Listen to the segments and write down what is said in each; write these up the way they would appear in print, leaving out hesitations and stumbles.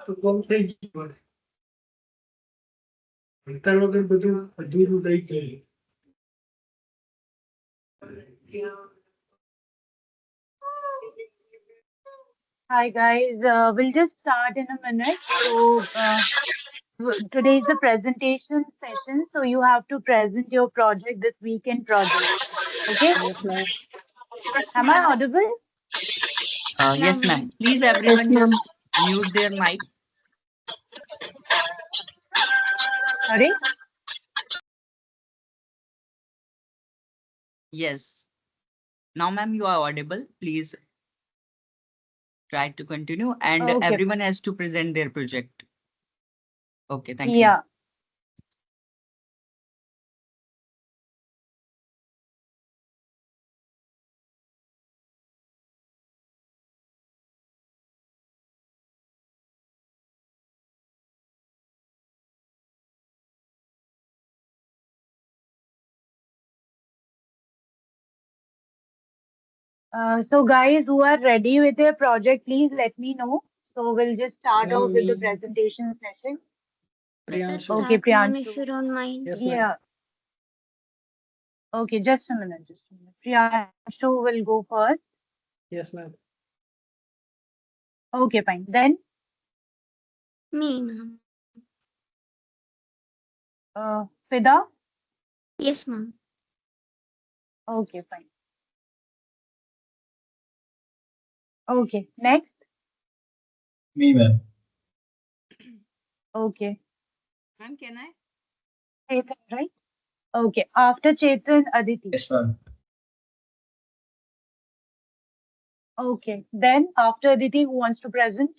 તો કોમ થઈ ગયું ભણતર વગર બધું અધૂરું રહી ગયું. Hi guys, we'll just start in a minute. Today is the presentation session, so you have to present your project, this weekend project. Okay, Yes, ma'am. am I audible? Yes, ma'am. Please, Yes, everyone, ma'am. just mute their mic. Sorry. Yes. Now, ma'am, you are audible. Please try to continue, and Okay. everyone has to present their project. Okay, thank you. Yeah. So guys who are ready with their project, please let me know. So we'll just start Ma'am, off with the me. presentation session. Priyanshu. Okay, Start, ma'am, if Priyanshu. you don't mind. Yes, ma'am. Yeah. Okay, just a minute, just a minute. Priyanshu will go first. Yes, ma'am. Okay, fine. Then, Me, ma'am. Fida. Yes, ma'am. Okay, fine. Okay, next. Me, ma'am. Okay, Ma'am, can I? Chetan, right? Okay, after Chetan, Aditi. Yes, ma'am. Okay, then after Aditi, who wants to present?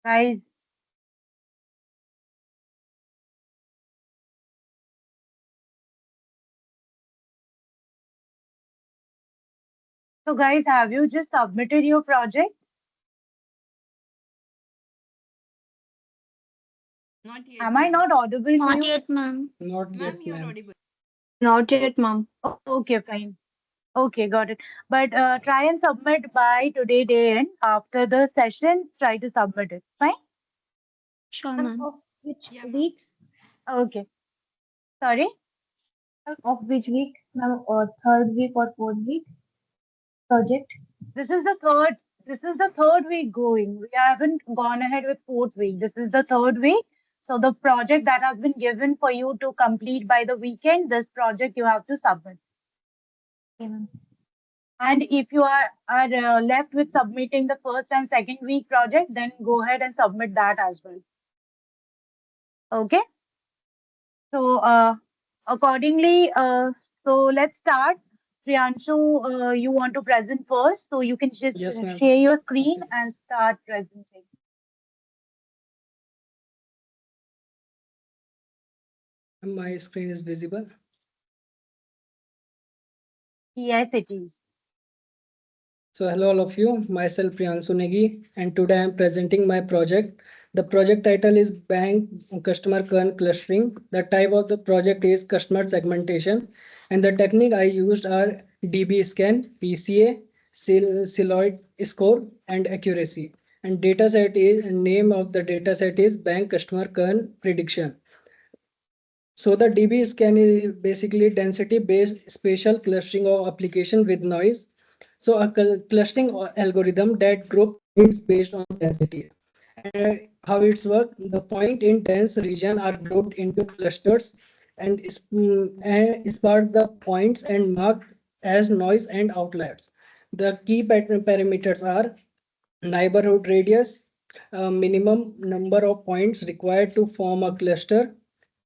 Guys, so guys, have you just submitted your project? Not yet. Am I not audible to Not you? yet, ma'am. Not Ma'am, yet, you're ma'am. audible. Not yet, ma'am. Okay, fine. Okay, got it. But try and submit by today day end. After the session, try to submit it. Fine? Sure, ma'am. Of which Yeah, ma'am. week? Okay. Sorry? Of which week? Now, third week or fourth week? Project? This is the third week going. We haven't gone ahead with fourth week. This is the third week. So the project that has been given for you to complete by the weekend, this project you have to submit. Okay, ma'am. And if you are left with submitting the first and second week project, then go ahead and submit that as well. Okay. So accordingly, so let's start. Priyanshu, you want to present first, so you can just Yes, ma'am. share your screen and start presenting. My screen is visible. Yes, it is. So hello all of you, myself Priyanshu Negi, and today I am presenting my project. The project title is Bank Customer Kern Clustering. The type of the project is customer segmentation, and the technique I used are DB scan, PCA, Siloid score, and accuracy. And dataset is name of the dataset is Bank Customer Kern Prediction. So the DB scan is basically density based spatial clustering of application with noise. So a clustering algorithm that group points based on density. And how it's work? The point in dense region are grouped into clusters and spark the points and marked as noise and outliers. The key parameters are neighborhood radius, minimum number of points required to form a cluster,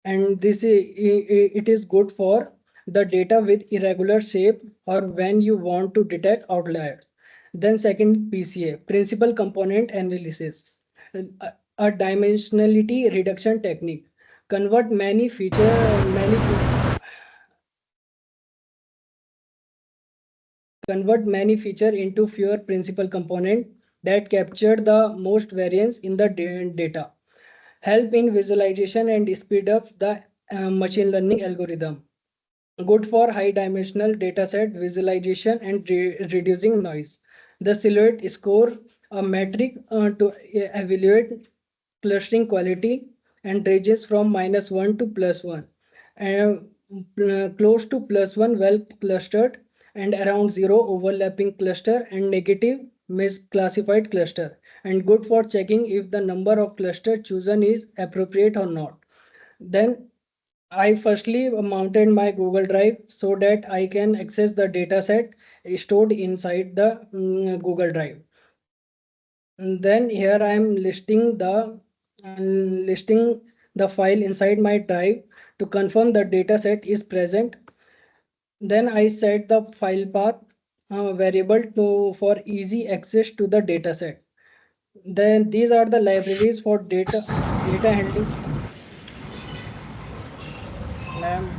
and it is good for the data with irregular shape or when you want to detect outliers. Then second, PCA, principal component analysis, a dimensionality reduction technique, convert many feature into fewer principal component that capture the most variance in the data, help in visualization and speed up the machine learning algorithm. good for high dimensional dataset visualization and reducing noise. The silhouette score, a metric to evaluate clustering quality, and ranges from -1 to +1. And close to +1 well clustered, and around 0 overlapping cluster, and negative misclassified cluster, and good for checking if the number of cluster chosen is appropriate or not. Then I firstly mounted my Google Drive so that I can access the dataset stored inside the Google Drive. And then here I am listing the file inside my drive to confirm the dataset is present. Then I set the file path variable for easy access to the dataset. Then these are the libraries for data handling. Ma'am.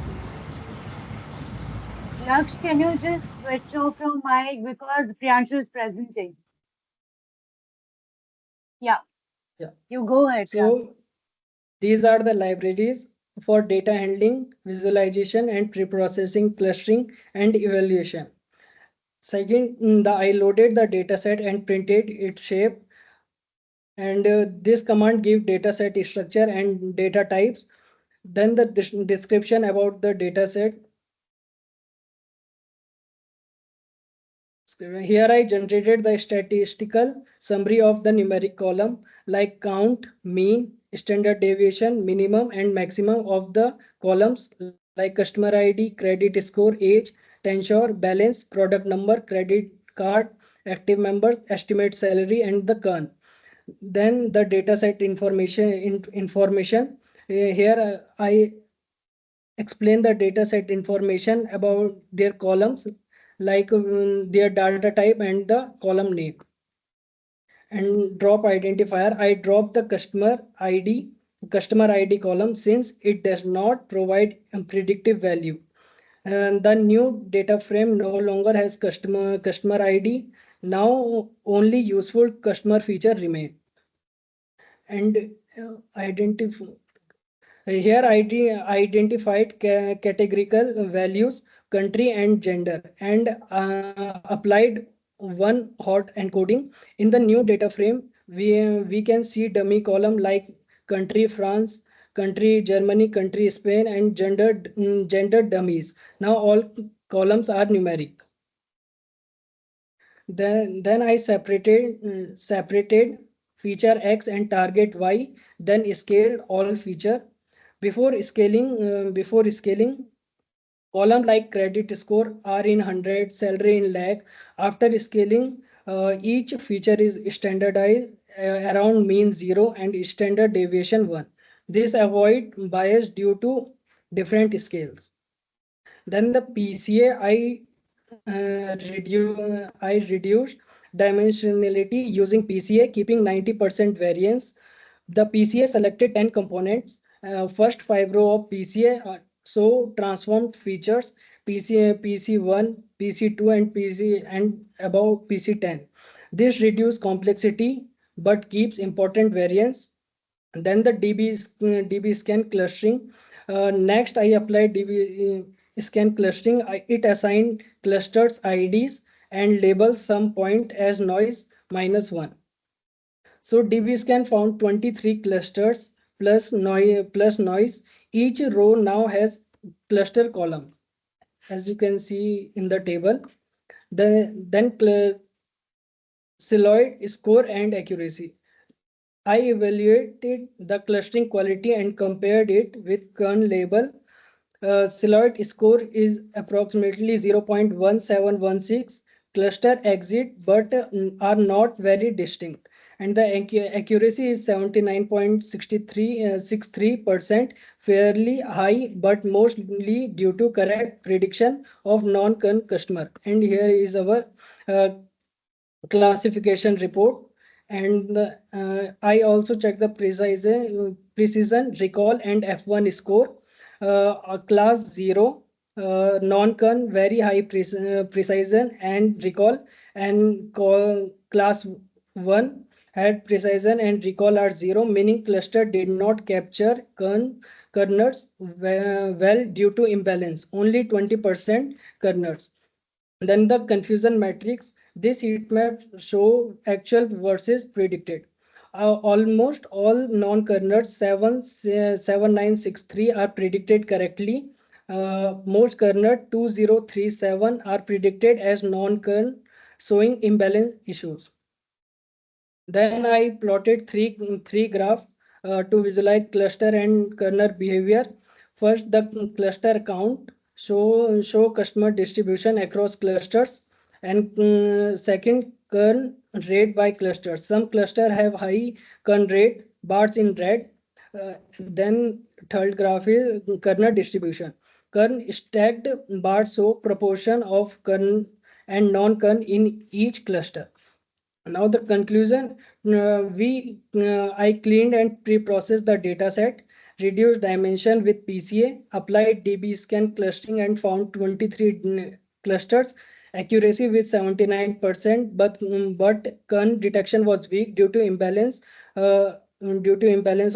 Laksh, can you just switch off your mic because Priyanshu is presenting? Yeah, Yeah. you go ahead, Priyanshu. So these are the libraries for data handling, visualization, and pre-processing, clustering, and evaluation. Second, I loaded the dataset and printed its shape. And this command give dataset structure and data types. Then the description about the dataset. Here I generated the statistical summary of the numeric column like count, mean, standard deviation, minimum and maximum of the columns like customer ID, credit score, age, tenure, balance, product number, credit card, active members, estimate salary and the CUN. Then the dataset information. Here I explain the dataset information about their columns like their data type and the column name. And drop identifier, I drop the customer id column since it does not provide a predictive value. And the new data frame no longer has customer id. Now only useful customer feature remain. And identify. Here identified categorical values, country and gender, and applied one hot encoding. In the new data frame, we can see dummy column like country France, country Germany, country Spain, and gender dummies. Now all columns are numeric. Then I separated feature X and target Y, then scaled all feature. Before scaling, column like credit score are in 100, salary in lakh. After scaling, each feature is standardized around mean 0 and standard deviation 1. This avoid bias due to different scales. Then the PCA, I reduced dimensionality using PCA, keeping 90% variance. The PCA selected 10 components. First 5 row of PCA so transformed features PCA, PC1, PC2, and PC and above PC10. This reduces complexity but keeps important variance. Then the DB scan clustering. Next, I applied DB scan clustering. It assigned clusters IDs and labels some point as noise -1. So DB scan found 23 clusters plus noise. Each row now has cluster column, as you can see in the table. Then silhouette score and accuracy. I evaluated the clustering quality and compared it with kern label. Silhouette score is approximately 0.1716. Cluster exit but are not very distinct. And the accuracy is 79.63%, fairly high, but mostly due to correct prediction of non-kern customer. And here is our uh, classification report. And I also check the precision recall and F1 score. Class 0, non-con very high precision and recall, and class 1 had precision and recall are 0, meaning cluster did not capture kernels well due to imbalance, only 20% kernels. Then the confusion matrix, this heat map show actual versus predicted. Almost all non-kernels 7963 are predicted correctly. Most kernel 2037 are predicted as non-kernel, showing imbalance issues. Then I plotted three graph to visualize cluster and kernel behavior. First, the cluster count show customer distribution across clusters, and second, kernel rate by clusters. Some cluster have high kernel rate, bars in red. Then third graph is kernel distribution. Kernel stacked bars show proportion of kernel and non-kernel in each cluster. Now the conclusion, I cleaned and pre-processed the data set, reduced dimension with PCA, applied DB scan clustering and found 23 clusters, accuracy with 79%, but kern detection was weak due to imbalance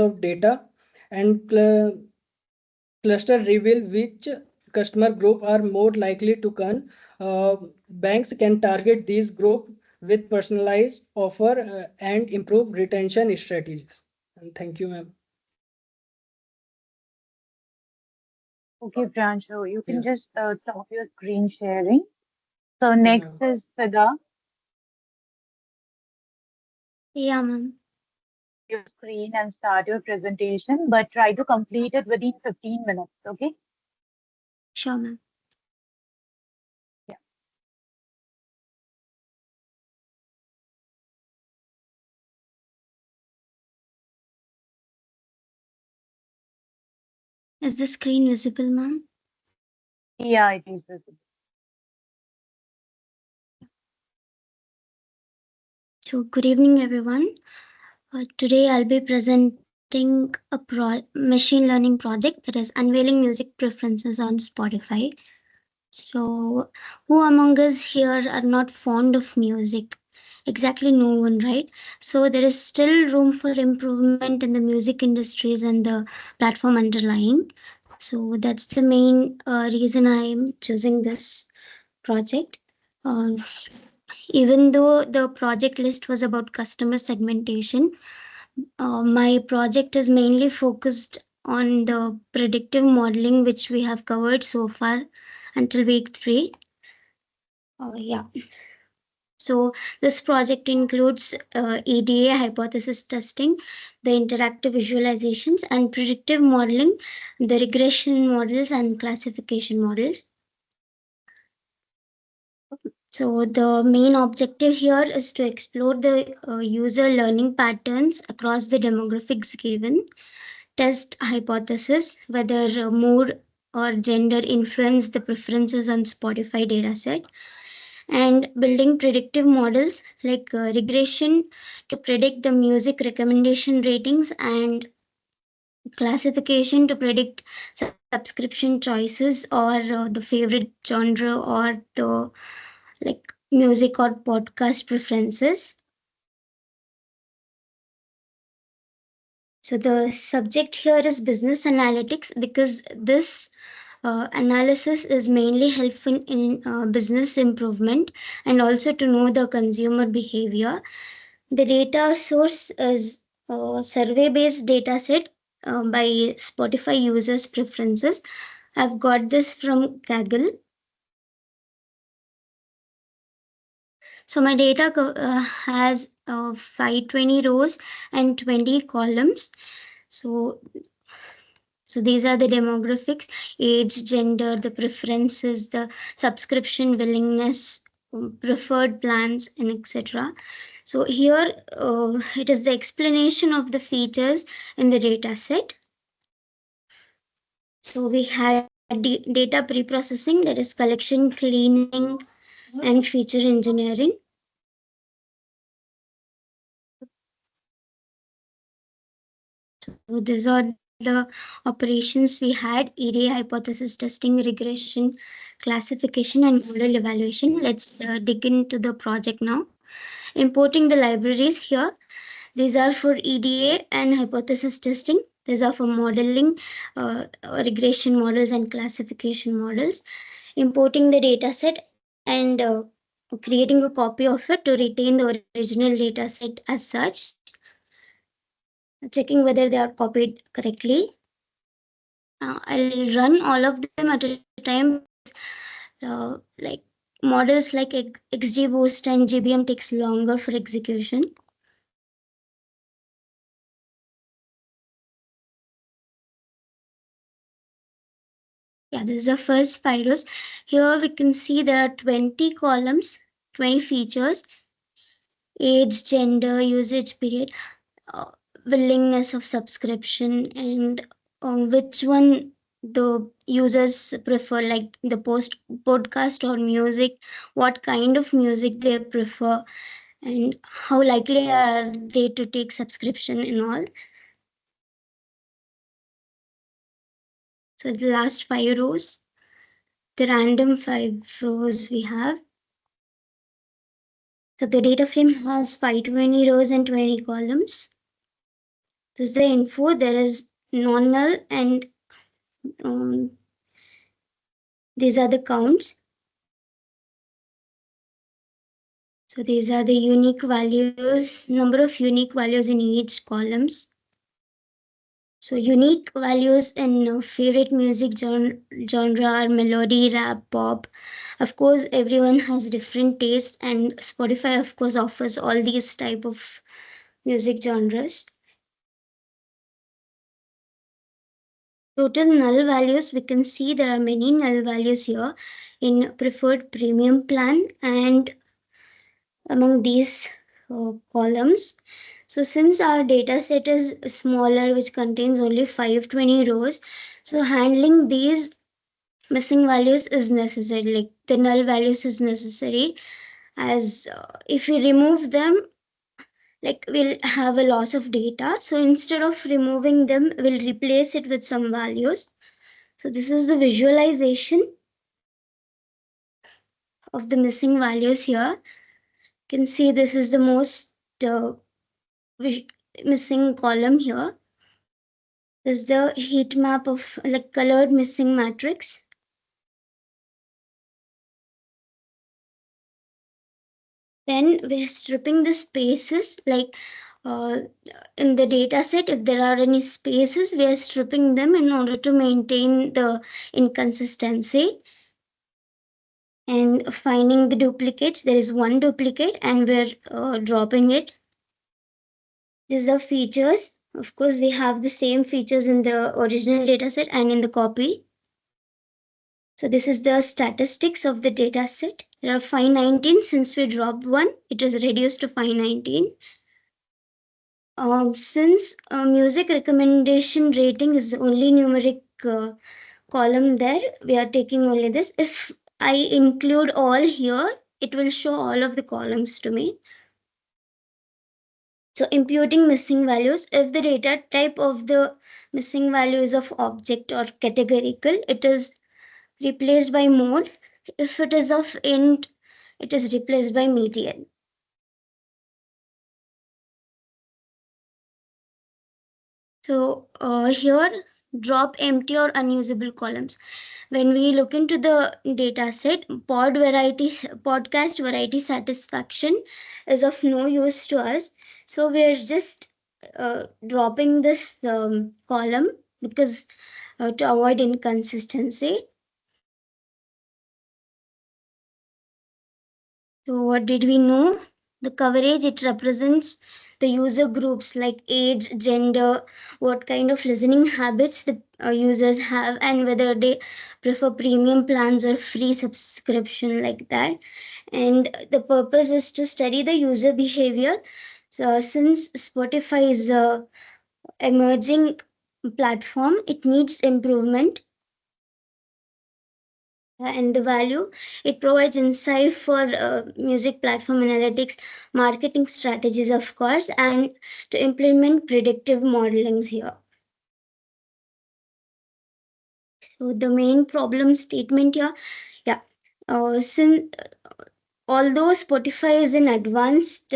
of data, and cluster reveal which customer group are more likely to come. Banks can target these group with personalized offer and improve retention strategies. And thank you, ma'am. Okay, Prancho, you can Yes. just stop your screen sharing. So Okay, next ma'am. is Fida. Yeah, ma'am. Your screen and start your presentation, but try to complete it within 15 minutes. Okay. Sure, ma'am. Yeah. Is the screen visible, ma'am? Yeah, it is visible. So, good evening, everyone. Today, I'll be presenting a machine learning project that is unveiling music preferences on Spotify. So, who among us here are not fond of music? Exactly no one, right? So, there is still room for improvement in the music industries and the platform underlying. So, that's the main reason I am choosing this project. Uh, Even though the project list was about customer segmentation, my project is mainly focused on the predictive modeling, which we have covered so far until week 3. Yeah. So this project includes EDA hypothesis testing, the interactive visualizations, and predictive modeling, the regression models and classification models. So the main objective here is to explore the user learning patterns across the demographics given, test hypothesis whether mood or gender influence the preferences on Spotify dataset, and building predictive models like regression to predict the music recommendation ratings and classification to predict subscription choices or the favorite genre or the like music or podcast preferences. So the subject here is business analytics because this analysis is mainly helpful in business improvement and also to know the consumer behavior. The data source is a survey-based data set by Spotify users' preferences. I've got this from Kaggle. So my data has 520 rows and 20 columns. So these are the demographics: age, gender, the preferences, the subscription willingness, preferred plans, and etc. So here it is the explanation of the features in the data set. So we had data pre-processing, that is collection, cleaning, and feature engineering. So these are the operations we had: EDA hypothesis testing, regression, classification, and model evaluation. Let's dig into the project now. Importing the libraries here. These are for EDA and hypothesis testing. These are for modeling, regression models and classification models. Importing the data set and creating a copy of it to retain the original data set as such, checking whether they are copied correctly. I'll run all of them at a time because like models like XGBoost and GBM takes longer for execution. Yeah, this is the first Pyros. Here we can see there are 20 columns, 20 features: age, gender, usage period, uh, willingness of subscription, and which one the users prefer, like the podcast or music, what kind of music they prefer, and how likely are they to take subscription and all. So the last 5 rows, the random 5 rows we have. So the data frame has 520 rows and 20 columns. This is the info. There is non-null, and um, these are the counts. So these are the unique values, number of unique values in each columns. So unique values in favorite music genre are melody, rap, pop. Of course, everyone has different taste, and Spotify, of course, offers all these type of music genres. Total null values, we can see there are many null values here in preferred premium plan and among these columns. So since our data set is smaller, which contains only 520 rows, so handling these missing values is necessary, like the null values is necessary, as if we remove them, like we'll have a loss of data. So instead of removing them, we'll replace it with some values. So this is the visualization of the missing values here. You can see this is the most missing column here. This is the heat map of like colored missing matrix. Then we're stripping the spaces, like in the data set, if there are any spaces, we are stripping them in order to maintain the inconsistency. And finding the duplicates, there is one duplicate and we're dropping it. These are features. Of course, we have the same features in the original dataset and in the copy. So this is the statistics of the dataset. There are 519. Since we dropped one, it is reduced to 519. Since music recommendation rating is only numeric column there, we are taking only this. If I include all here, it will show all of the columns to me. So imputing missing values, if the data type of the missing value is of object or categorical, it is replaced by mode. If it is of int, it is replaced by median. So here, drop empty or unusable columns. When we look into the data set, podcast variety satisfaction is of no use to us. So we're just dropping this column because to avoid inconsistency. So what did we know? The coverage, it represents the user groups like age, gender, what kind of listening habits the users have, and whether they prefer premium plans or free subscription, like that. And the purpose is to study the user behavior. So since Spotify is a emerging platform, it needs improvement. And the value, it provides insight for music platform analytics, marketing strategies, of course, and to implement predictive modelings here. So the main problem statement here, yeah, since although Spotify is an advanced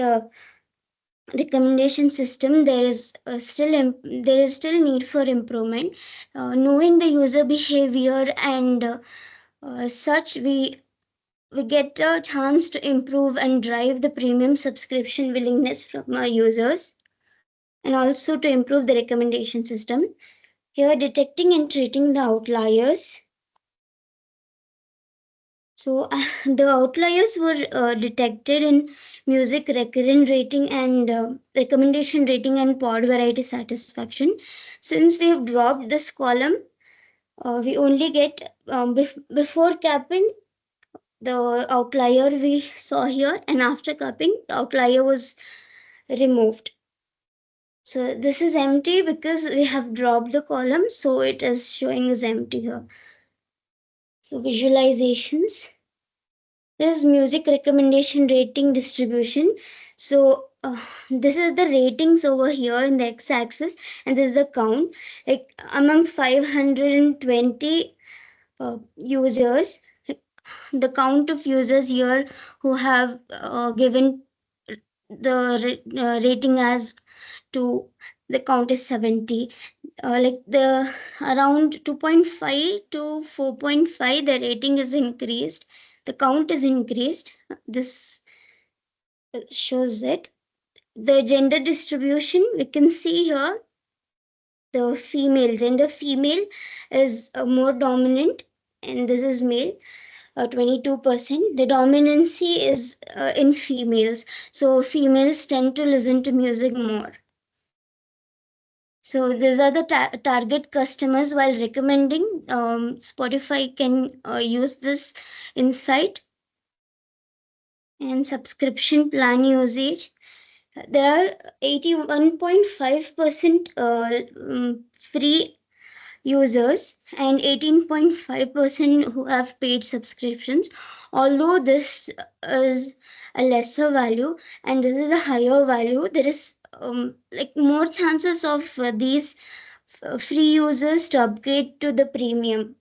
recommendation system, there is still need for improvement. Knowing the user behavior and such, we get a chance to improve and drive the premium subscription willingness from our users, and also to improve the recommendation system. Here, detecting and treating the outliers. So the outliers were detected in music recurrent rating and recommendation rating and pod variety satisfaction. Since we have dropped this column, we only get before capping the outlier we saw here, and after capping the outlier was removed. So this is empty because we have dropped the column, so it is showing as empty here. So visualizations. This is music recommendation rating distribution. So this is the ratings over here in the x-axis, and this is the count. Like among 520 users, the count of users here who have given the rating as to the count is 70. Like the around 2.5 to 4.5, the rating is increased, the count is increased. This shows it. The gender distribution, we can see here the female is more dominant, and this is male, 22%. The dominancy is in females, so females tend to listen to music more. So these are the target customers. While recommending, Spotify can use this insight. And subscription plan usage, there are 81.5% free users and 18.5% who have paid subscriptions. Although this is a lesser value and this is a higher value, there is like more chances of these free users to upgrade to the premium.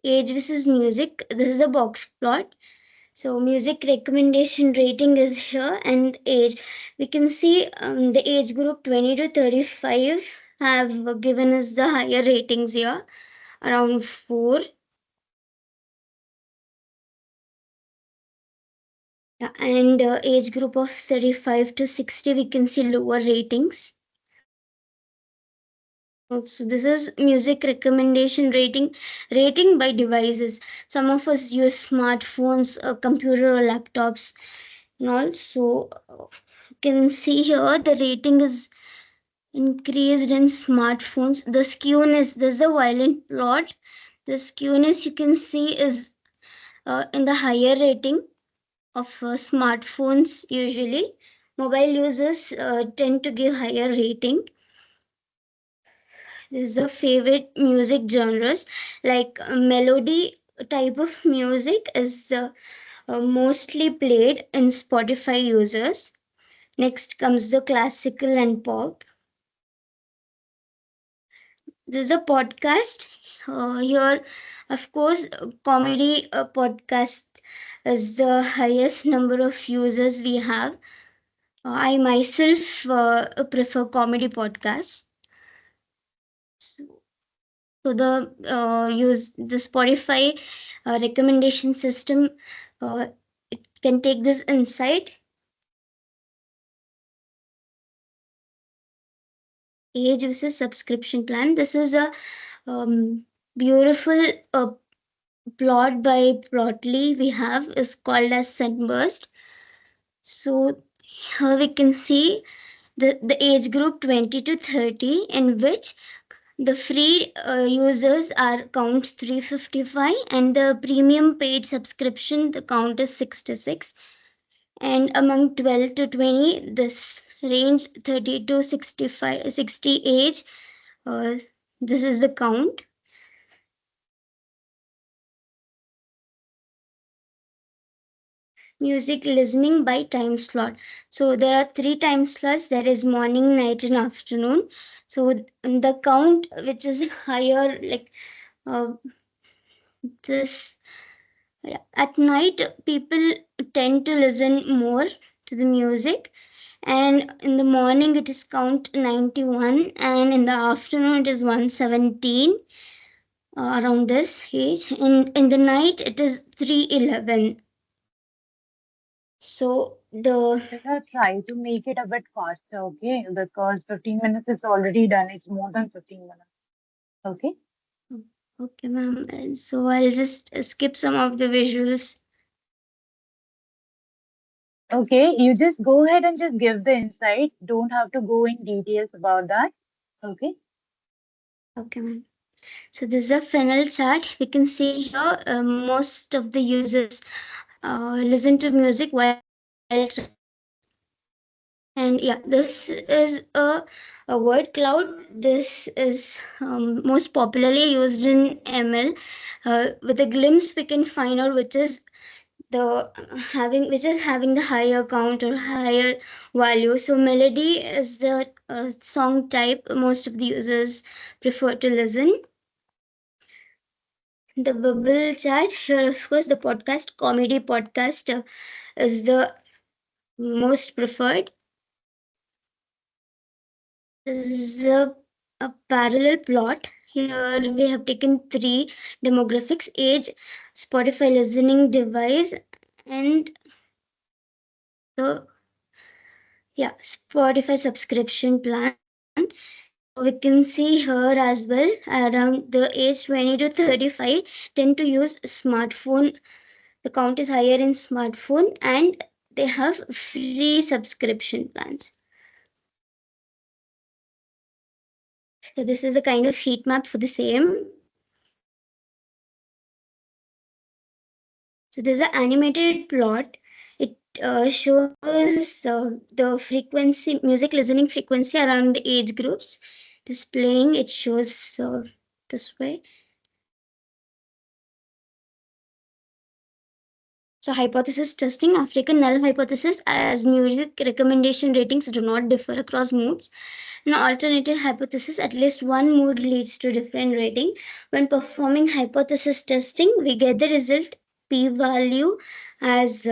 Age versus music, this is a box plot. So music recommendation rating is here, and age. We can see the age group 20 to 35 have given us the higher ratings here, around 4. And age group of 35 to 60, we can see lower ratings. So this is music recommendation rating by devices. Some of us use smartphones, computer or laptops, and also you can see here the rating is increased in smartphones. The skewness, there's a violent plot. The skewness you can see is in the higher rating of smartphones. Usually mobile users tend to give higher rating. This is a favorite music genres, like melody type of music is mostly played in Spotify users. Next comes the classical and pop. This is a podcast. Here, of course, comedy podcast is the highest number of users we have. I myself prefer comedy podcasts. So the use the Spotify recommendation system, it can take this insight. Age versus subscription plan. This is a beautiful plot by Plotly we have, is called as Sunburst. So here we can see the age group 20 to 30, in which the free users are count 355 and the premium paid subscription the count is 66. And among 12 to 20, this range 30 to 65 60 age, this is the count. Music listening by time slot. So there are 3 time slots, there is morning, night and afternoon. So the count which is higher, like this At night, people tend to listen more to the music, and in the morning it is count 91, and in the afternoon it is 117, around this age. In the night it is 311. So the Try to make it a bit faster, okay? Because 15 minutes is already done. It's more than 15 minutes. Okay? okay, ma'am. So I'll just skip some of the visuals. Okay, you just go ahead and just give the insight. Don't have to go in details about that. Okay? Okay, ma'am. So this is a funnel chart. We can see here most of the users listen to music while traveling. And yeah, this is a word cloud. This is most popularly used in ML. With a glimpse, we can find out which is having the higher count or higher value. So melody is the song type most of the users prefer to listen. The bubble chart here, of course, the podcast comedy podcast is the most preferred. This is a parallel plot. Here we have taken three demographics: age, Spotify listening device, and the Spotify subscription plan. So we can see here as well, around the age 20 to 35 tend to use smartphone. The count is higher in smartphone, and they have free subscription plans. So this is a kind of heat map for the same. So there's an animated plot. It shows the frequency, music listening frequency around the age groups. Displaying, it shows this way. So hypothesis testing, African null hypothesis, as music recommendation ratings do not differ across moods. An alternative hypothesis, at least one mood leads to different rating. When performing hypothesis testing, we get the result p-value as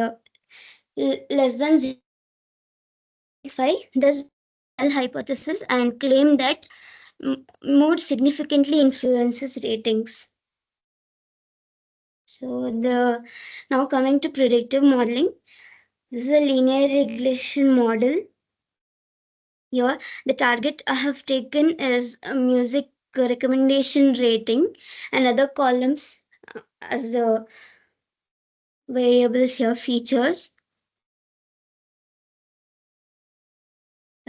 less than 0.05. Thus, null hypothesis and claim that mood significantly influences ratings. So now coming to predictive modeling, this is a linear regression model. Here, the target I have taken is a music recommendation rating, and other columns as the variables here features.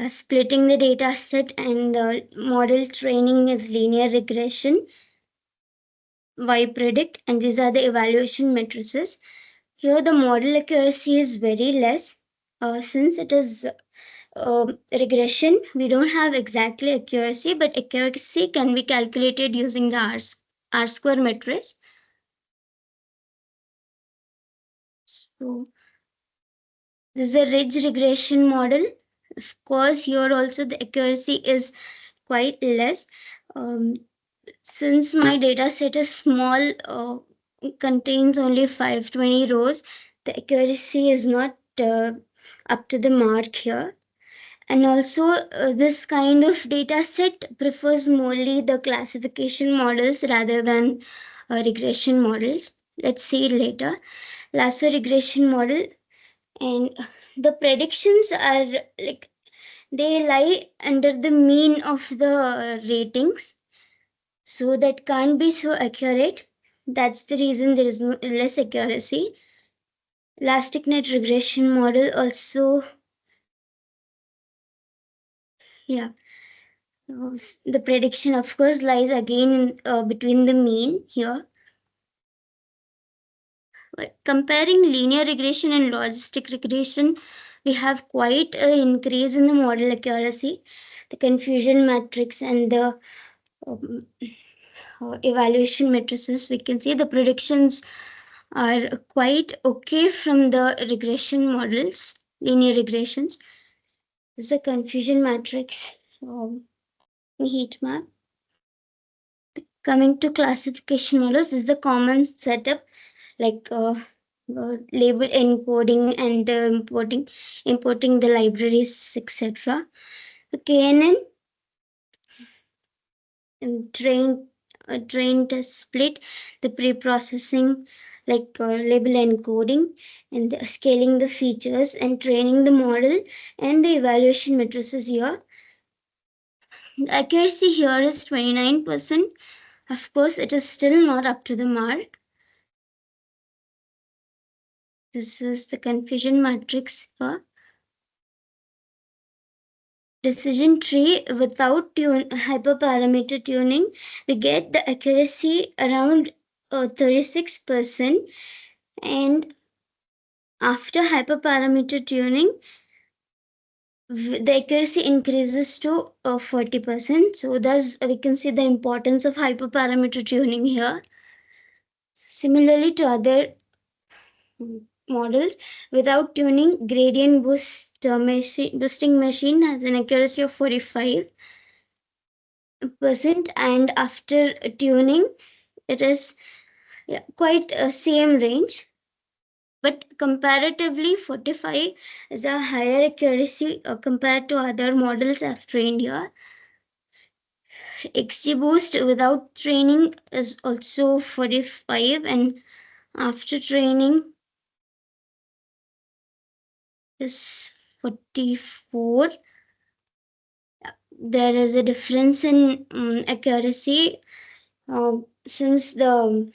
Splitting the data set and model training is linear regression. Y predict, and these are the evaluation matrices. Here, the model accuracy is very less. Since it is regression, we don't have exactly accuracy, but accuracy can be calculated using the R square matrix. So this is a ridge regression model. Of course, here also the accuracy is quite less. Since my data set is small, contains only 520 rows, the accuracy is not up to the mark here. And also, this kind of data set prefers morely the classification models rather than regression models. Let's see later. Lasso regression model, and the predictions are like they lie under the mean of the ratings, so that can't be so accurate. That's the reason there is less accuracy. Elastic net regression model also, yeah. The prediction, of course, lies again between the mean here. Comparing linear regression and logistic regression, we have quite an increase in the model accuracy. The confusion matrix and the um, evaluation matrices, we can see the predictions are quite okay from the regression models, linear regressions. This is a confusion matrix heat map. Coming to classification models, this is a common setup like label encoding and importing the libraries, etc. The KNN and train test split, the pre-processing like label encoding and the scaling the features and training the model and the evaluation matrices here. The accuracy here is 29%. Of course, it is still not up to the mark. This is the confusion matrix here. Decision tree without hyperparameter tuning, we get the accuracy around 36%, and after hyperparameter tuning, the accuracy increases to 40%. So thus we can see the importance of hyperparameter tuning here. Similarly to other models, without tuning, gradient boosting machine has an accuracy of 45%, and after tuning, it is quite a same range. But comparatively, 45 is a higher accuracy compared to other models I've trained here. XGBoost without training is also 45, and after training is 44. There is a difference in accuracy since the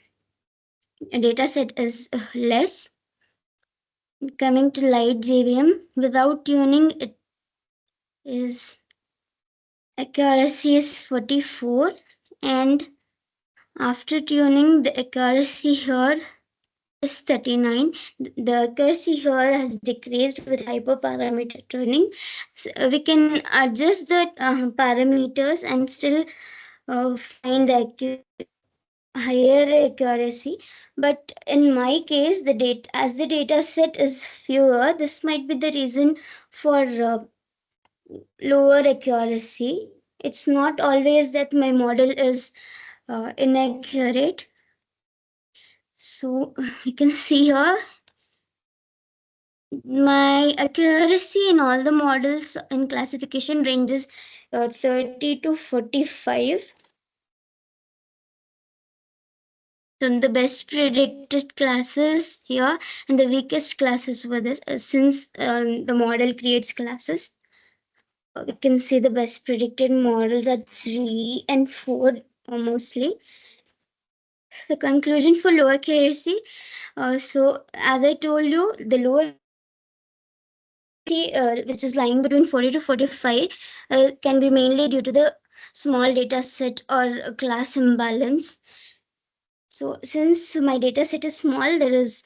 data set is less. Coming to light JVM, without tuning, it is accuracy is 44, and after tuning, the accuracy here is 39. The accuracy here has decreased with hyperparameter tuning. So we can adjust the parameters and still find higher accuracy. But in my case, as the data set is fewer, this might be the reason for lower accuracy. It's not always that my model is inaccurate. So you can see here my accuracy in all the models in classification ranges 30 to 45. So the best predicted classes here and the weakest classes were this. Since the model creates classes, we can see the best predicted models are 3 and 4 mostly. The conclusion for low accuracy. So as I told you, the low which is lying between 40 to 45 can be mainly due to the small data set or class imbalance. So since my data set is small, there is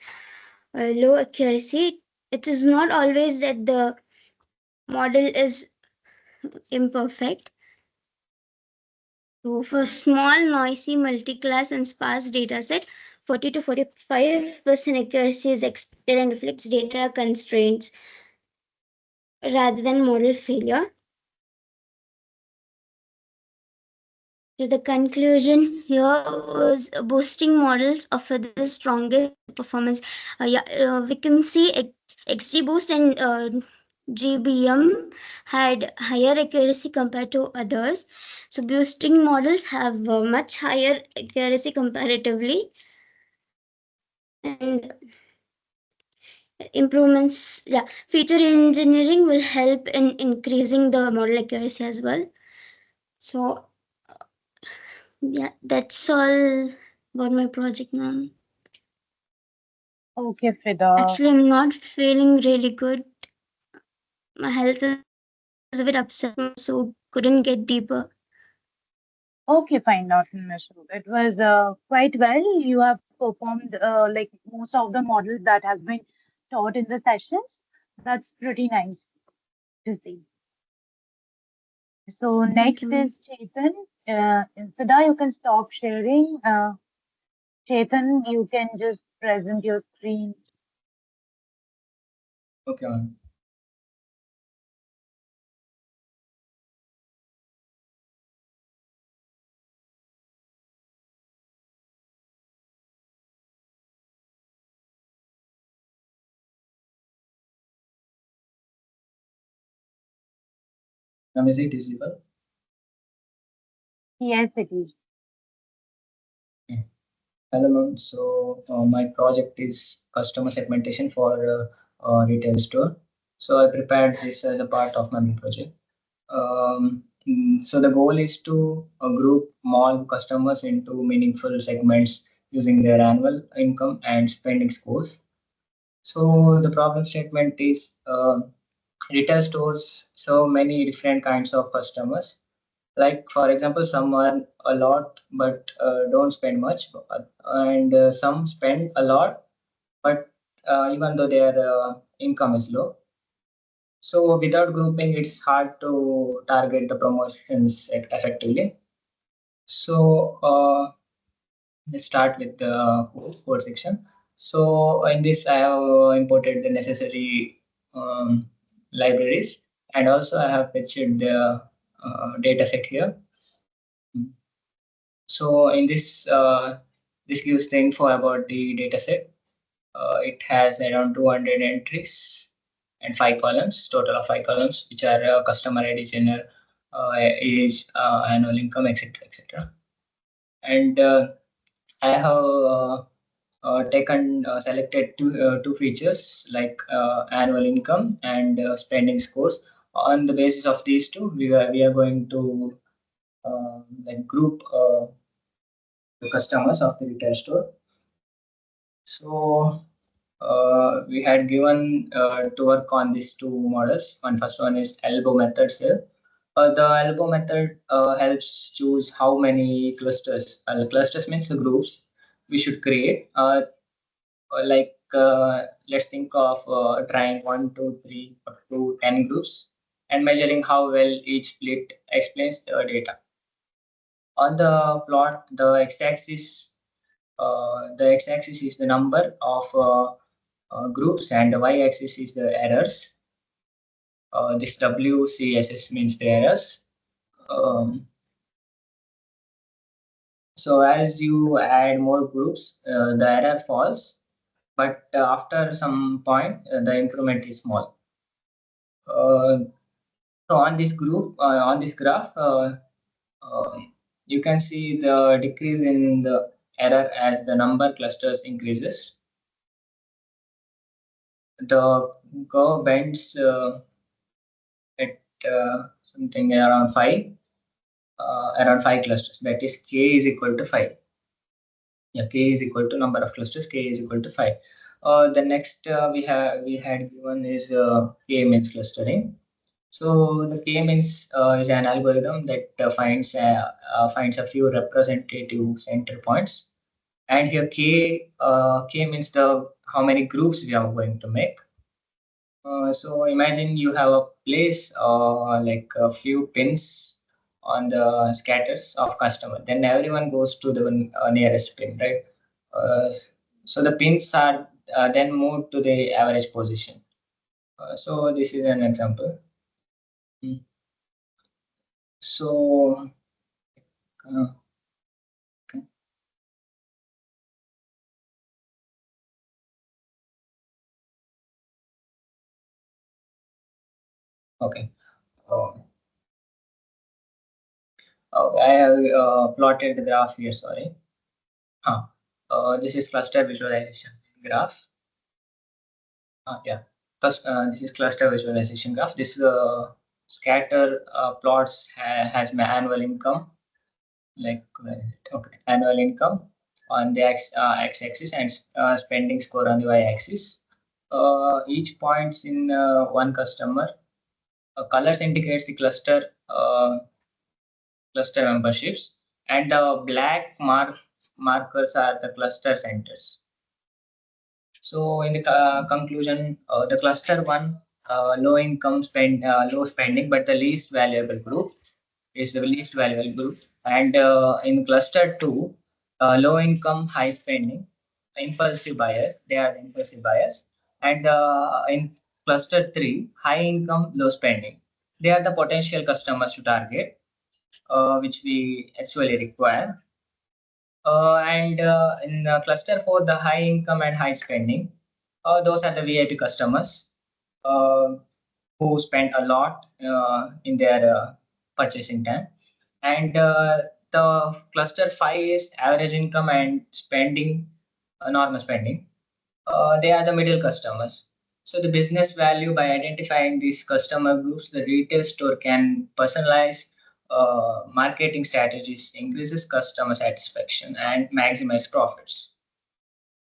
low accuracy. It is not always that the model is imperfect. So for small, noisy, multi-class and sparse data set, 40 to 45% accuracy is expected and reflects data constraints rather than model failure. So the conclusion here was boosting models offer the strongest performance. We can see XGBoost and GBM had higher accuracy compared to others. So boosting models have much higher accuracy comparatively, and improvements. Yeah, feature engineering will help in increasing the model accuracy as well. So yeah, that's all about my project now. Okay, Frida. Actually, I'm not feeling really good. My health is a bit upset, so couldn't get deeper. Okay, fine, not an issue. It was quite well. You have performed like most of the models that has been taught in the sessions. That's pretty nice to see. So next you, ma'am. is Chetan. Sada, you can stop sharing. Chetan, you can just present your screen. Okay, ma'am. Ma'am, is it visible? Yes, it is. Hello, ma'am. So my project is customer segmentation for retail store. So I prepared this as a part of my main project. So the goal is to group mall customers into meaningful segments using their annual income and spending scores. So the problem statement is retail stores serve many different kinds of customers. Like for example, some earn a lot but don't spend much, and some spend a lot, but even though their income is low. So without grouping, it's hard to target the promotions effectively. So let's start with the code section. So in this, I have imported the necessary libraries, and also I have fetched the data set here. So in this, this gives the info about the dataset. It has around 200 entries and 5 columns, total of 5 columns, which are customer ID, gender, age, annual income, etc., etc. And I have taken selected two features like annual income and spending scores. On the basis of these two, we are going to like group the customers of the retail store. So we had given to work on these two models. First one is elbow method here. The elbow method helps choose how many clusters. Clusters means the groups we should create. Let's think of trying 1, 2, 3, up to 10 groups and measuring how well each split explains the data. On the plot, the x-axis is the number of groups and the y-axis is the errors. This WCSS means the errors. Um, so as you add more groups, the error falls, but after some point, the improvement is small. So on this graph, uh, you can see the decrease in the error as the number clusters increases. The curve bends at something around five clusters. That is k is equal to 5. Yeah, k is equal to number of clusters. K is equal to 5. The next we had given is k-means clustering. So the k-means is an algorithm that finds a few representative center points. And here k means the how many groups we are going to make. So imagine you have a place like a few pins on the scatters of customer. Then everyone goes to the nearest pin, right? Uh, so the pins are then moved to the average position. So this is an example. Hmm. So uh, okay. Okay. Uh, okay. I have plotted the graph here. Sorry. Huh. This is cluster visualization graph. Yeah. Plus, this is cluster visualization graph. This scatter plots has my annual income, like okay, annual income on the x-axis and spending score on the y-axis. Each points in one customer. Colors indicates the cluster memberships, and the black markers are the cluster centers. So in the conclusion, the cluster one, low spending, but the least valuable group is the least valuable group. And in cluster two, low income, high spending, impulsive buyer, they are the impulsive buyers. And in cluster three, high income, low spending, they are the potential customers to target, which we actually require. And in cluster for the high income and high spending, those are the VIP customers. Uh, who spend a lot in their purchasing time. And the cluster 5 is average income and spending, normal spending. They are the middle customers. So the business value, by identifying these customer groups, the retail store can personalize marketing strategies, increases customer satisfaction, and maximize profits.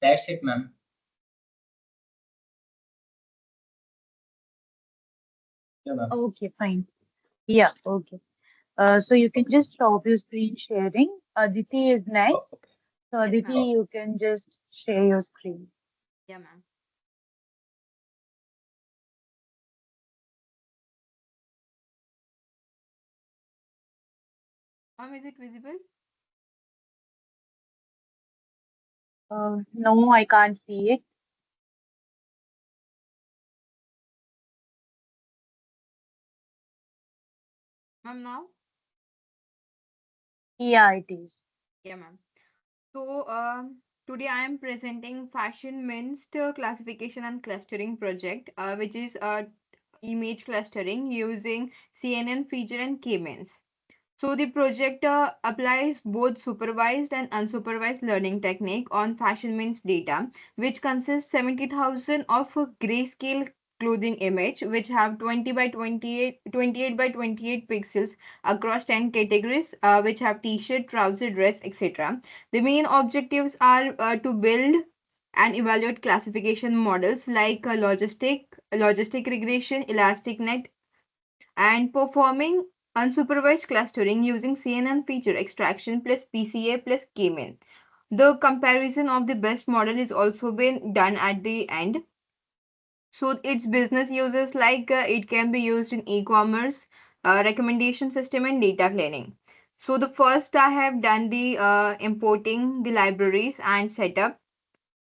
That's it, ma'am. Yeah, ma'am. Okay, fine. Yeah, okay. So you can just stop your screen sharing. Aditi is Oh, next. okay. So Yes, Aditi, ma'am. you can just share your screen. Yeah, ma'am. Ma'am, is it visible? No, I can't see it. Ma'am, now? Yeah, it is. Yeah, ma'am. So, today I am presenting fashion minced classification and clustering project, which is image clustering using CNN feature and K-means. So the project applies both supervised and unsupervised learning technique on fashion means data, which consists 70,000 of a grayscale clothing image, which have 20 by 28 by 28 pixels across 10 categories, which have t-shirt, trouser, dress, etc. The main objectives are to build and evaluate classification models like logistic regression, elastic net, and performing unsupervised clustering using CNN feature extraction plus PCA plus K-mean. The comparison of the best model is also been done at the end. So its business uses like it can be used in e-commerce, recommendation system and data cleaning. So the first I have done the importing the libraries and setup,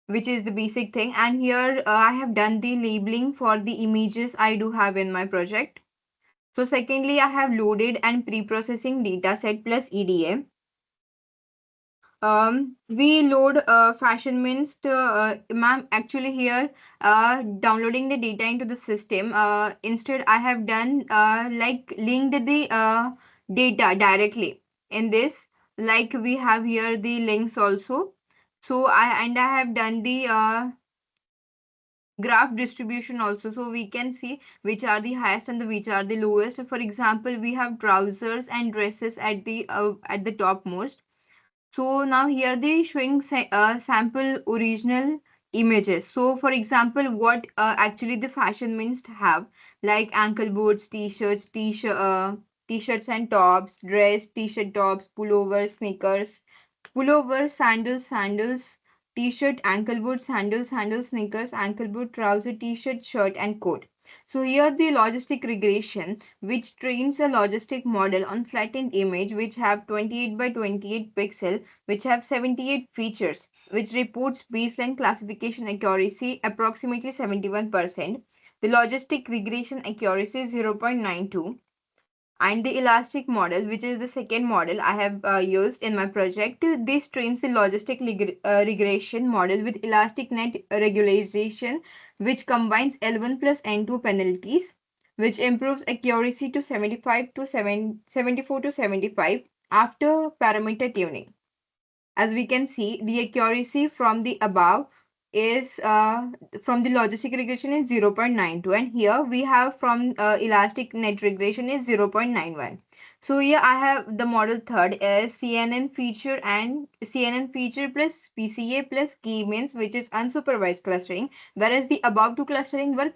which is the basic thing. And here I have done the labeling for the images I do have in my project. So secondly, I have loaded and pre-processing dataset plus EDA. We load fashion minced, ma'am, actually here downloading the data into the system. Instead, I have done like linked the data directly in this. Like we have here the links also. So I have done the graph distribution also, so we can see which are the highest and which are the lowest. For example, we have trousers and dresses at the top most. So now here they showing sample original images. So for example, what actually the fashion means to have, like ankle boots, t-shirts and tops, dress, t-shirt tops, pullovers, sneakers, pullover, sandals, t-shirt, ankle boot, sandals, sneakers, ankle boot, trouser, t-shirt, shirt, and coat. So here the logistic regression, which trains a logistic model on flattened image, which have 28 by 28 pixel, which have 78 features, which reports baseline classification accuracy approximately 71%. The logistic regression accuracy is 0.92, and the elastic model, which is the second model I have used in my project. This trains the logistic regression model with elastic net regularization, which combines L1 plus N2 penalties, which improves accuracy to 75 to 74 to 75 after parameter tuning. As we can see, the accuracy from the above is from the logistic regression is 0.92, and here we have from elastic net regression is 0.91. So here I have the model third is CNN feature plus PCA plus key means, which is unsupervised clustering, whereas the above two clustering were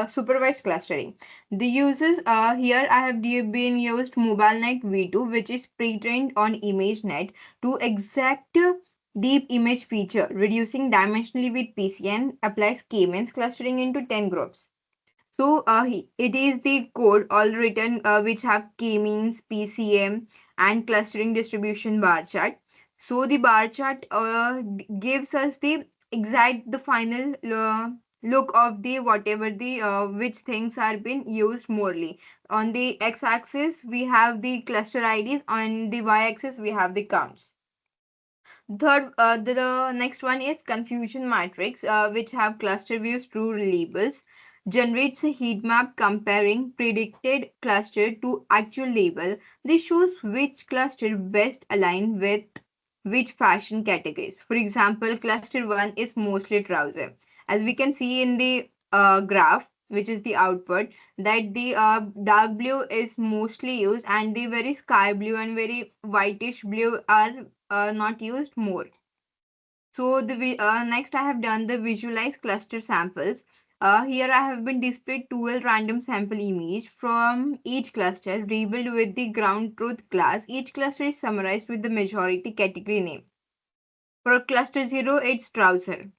supervised clustering. The uses here I have been used MobileNet V2, which is pre-trained on ImageNet to exact deep image feature, reducing dimensionally with PCN, applies K-means clustering into 10 groups. So it is the code all written which have K-means, PCM, and clustering distribution bar chart. So the bar chart gives us the exact the final look of the whatever the which things are being used morely. On the x-axis we have the cluster IDs, on the y-axis we have the counts. Third, the next one is confusion matrix, which have cluster views, true labels. generates a heat map comparing predicted cluster to actual label. This shows which cluster best align with which fashion categories. For example, cluster 1 is mostly trouser. As we can see in the graph, which is the output, that the dark blue is mostly used and the very sky blue and very whitish blue are not used more. So next I have done the visualize cluster samples. Here I have been displayed 12 random sample image from each cluster labeled with the ground truth class. Each cluster is summarized with the majority category name. For cluster 0, it's trouser.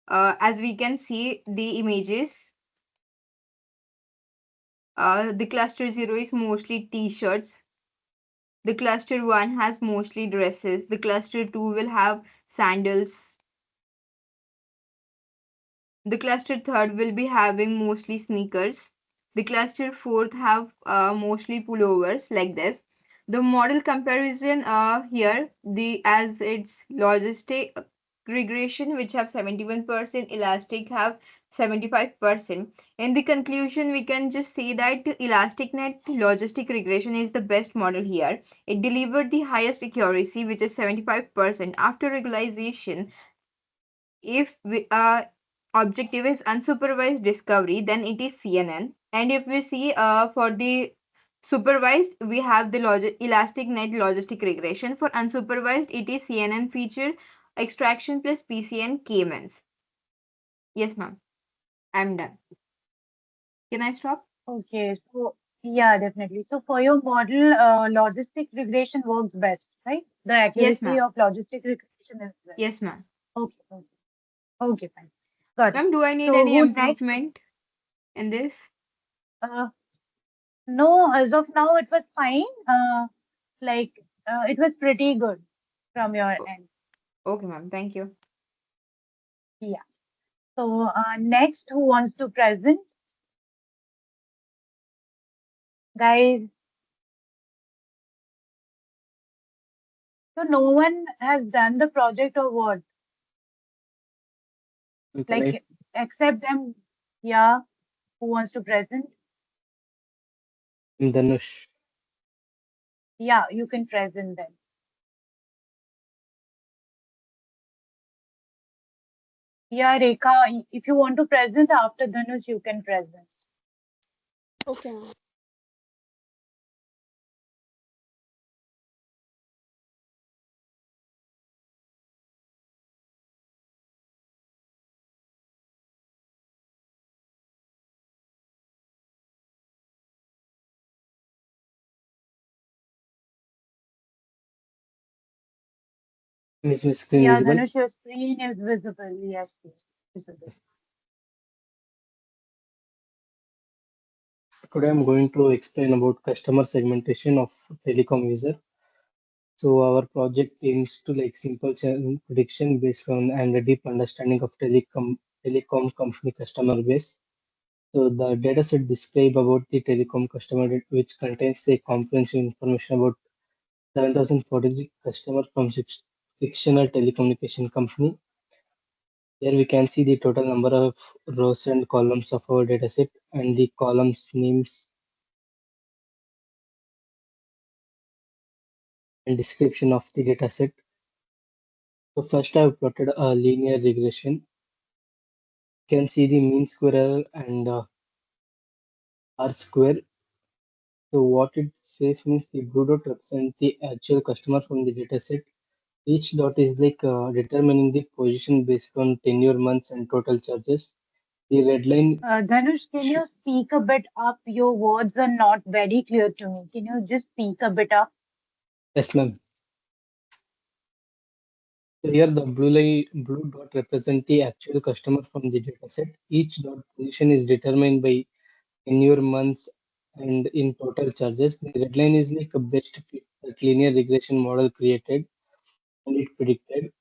As we can see the images, the cluster 0 is mostly t-shirts. The cluster 1 has mostly dresses. The cluster 2 will have sandals. The cluster third will be having mostly sneakers. The cluster fourth have mostly pullovers like this. The model comparison here, the as its logistic regression which have 71%, elastic have 75%. In the conclusion, we can just say that elastic net logistic regression is the best model here. It delivered the highest accuracy, which is 75%. After regularization, if objective is unsupervised discovery, then it is CNN. And if we see for the supervised, we have the elastic net logistic regression. For unsupervised, it is CNN feature extraction plus PCN K-means. Yes, ma'am. I'm done. Can I stop? Okay, so yeah, definitely. So for your model, logistic regression works best, right? The Yes, accuracy ma'am. of logistic regression is best. Yes, ma'am. Okay, okay, okay, fine. Got it. Ma'am, do I need So any who's next? improvement in this? Uh, no, as of now, it was fine. Like, it was pretty good from your end. Okay, ma'am. Thank you. Yeah. So next, who wants to present? Guys, so no one has done the project or what? Can I? Like, except them. Yeah, who wants to present? Dhanush. Yeah, you can present them. Yeah, Rekha, if you want to present after Dhanush, you can present. Okay. Is my screen Yeah, visible? Dhanush, your screen is visible. Yes, yes, visible. Today I'm going to explain about customer segmentation of telecom user. So our project aims to like simple channel prediction based on and a deep understanding of telecom company customer base. So the dataset describe about the telecom customer which contains a comprehensive information about 7,043 customers from six fictional telecommunication company. Here we can see the total number of rows and columns of our dataset and the columns names and description of the dataset. So first I have plotted a linear regression. You can see the mean square error and R square. So what it says means the blue dot represent the actual customer from the dataset. Each dot is like determining the position based on tenure months and total charges. The red line, Dhanush, can sh- you speak a bit up? Your words are not very clear to me. Can you just speak a bit up? yes ma'am. So here the blue dot represent the actual customer from the dataset. Each dot position is determined by tenure months and in total charges. The red line is like a best fit that linear regression model created and it predicted.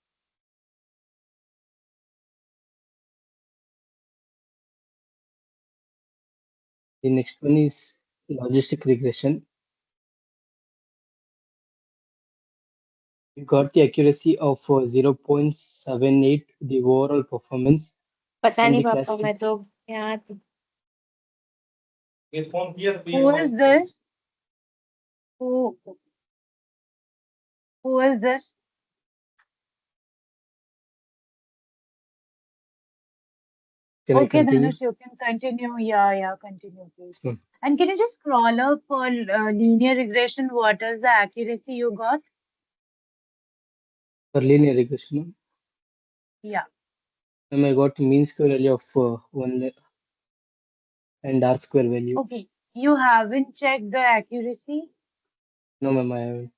The next one is logistic regression. We got the accuracy of 0.78, the overall performance पता and नहीं the पापा मैं तो Yeah. Who is this? Who who is this? Can I Okay, continue? Dhanush, you can continue. Yeah, continue, please. So, And can you just scroll up for linear regression? What is the accuracy you got? for linear regression, Yeah. I got mean square value of 1 and R square value. Okay. You haven't checked the accuracy? No, ma'am, I haven't.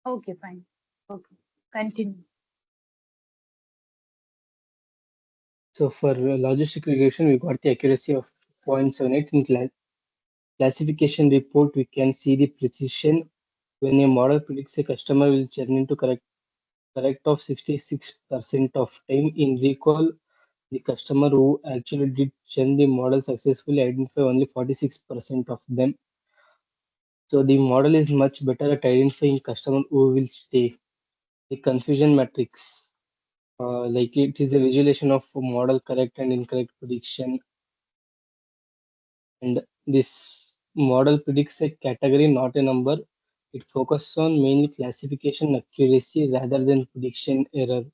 Okay, fine. Okay. Continue. So for logistic regression, we got the accuracy of 0.78 in classification report. We can see the precision when a model predicts a customer will churn into correct of 66% of time. In recall, the customer who actually did churn, the model successfully identify only 46% of them. So the model is much better at identifying customer who will stay. The confusion matrix, like it is a visualization of model correct and incorrect prediction, and this model predicts a category, not a number. It focuses on mainly classification accuracy rather than prediction error.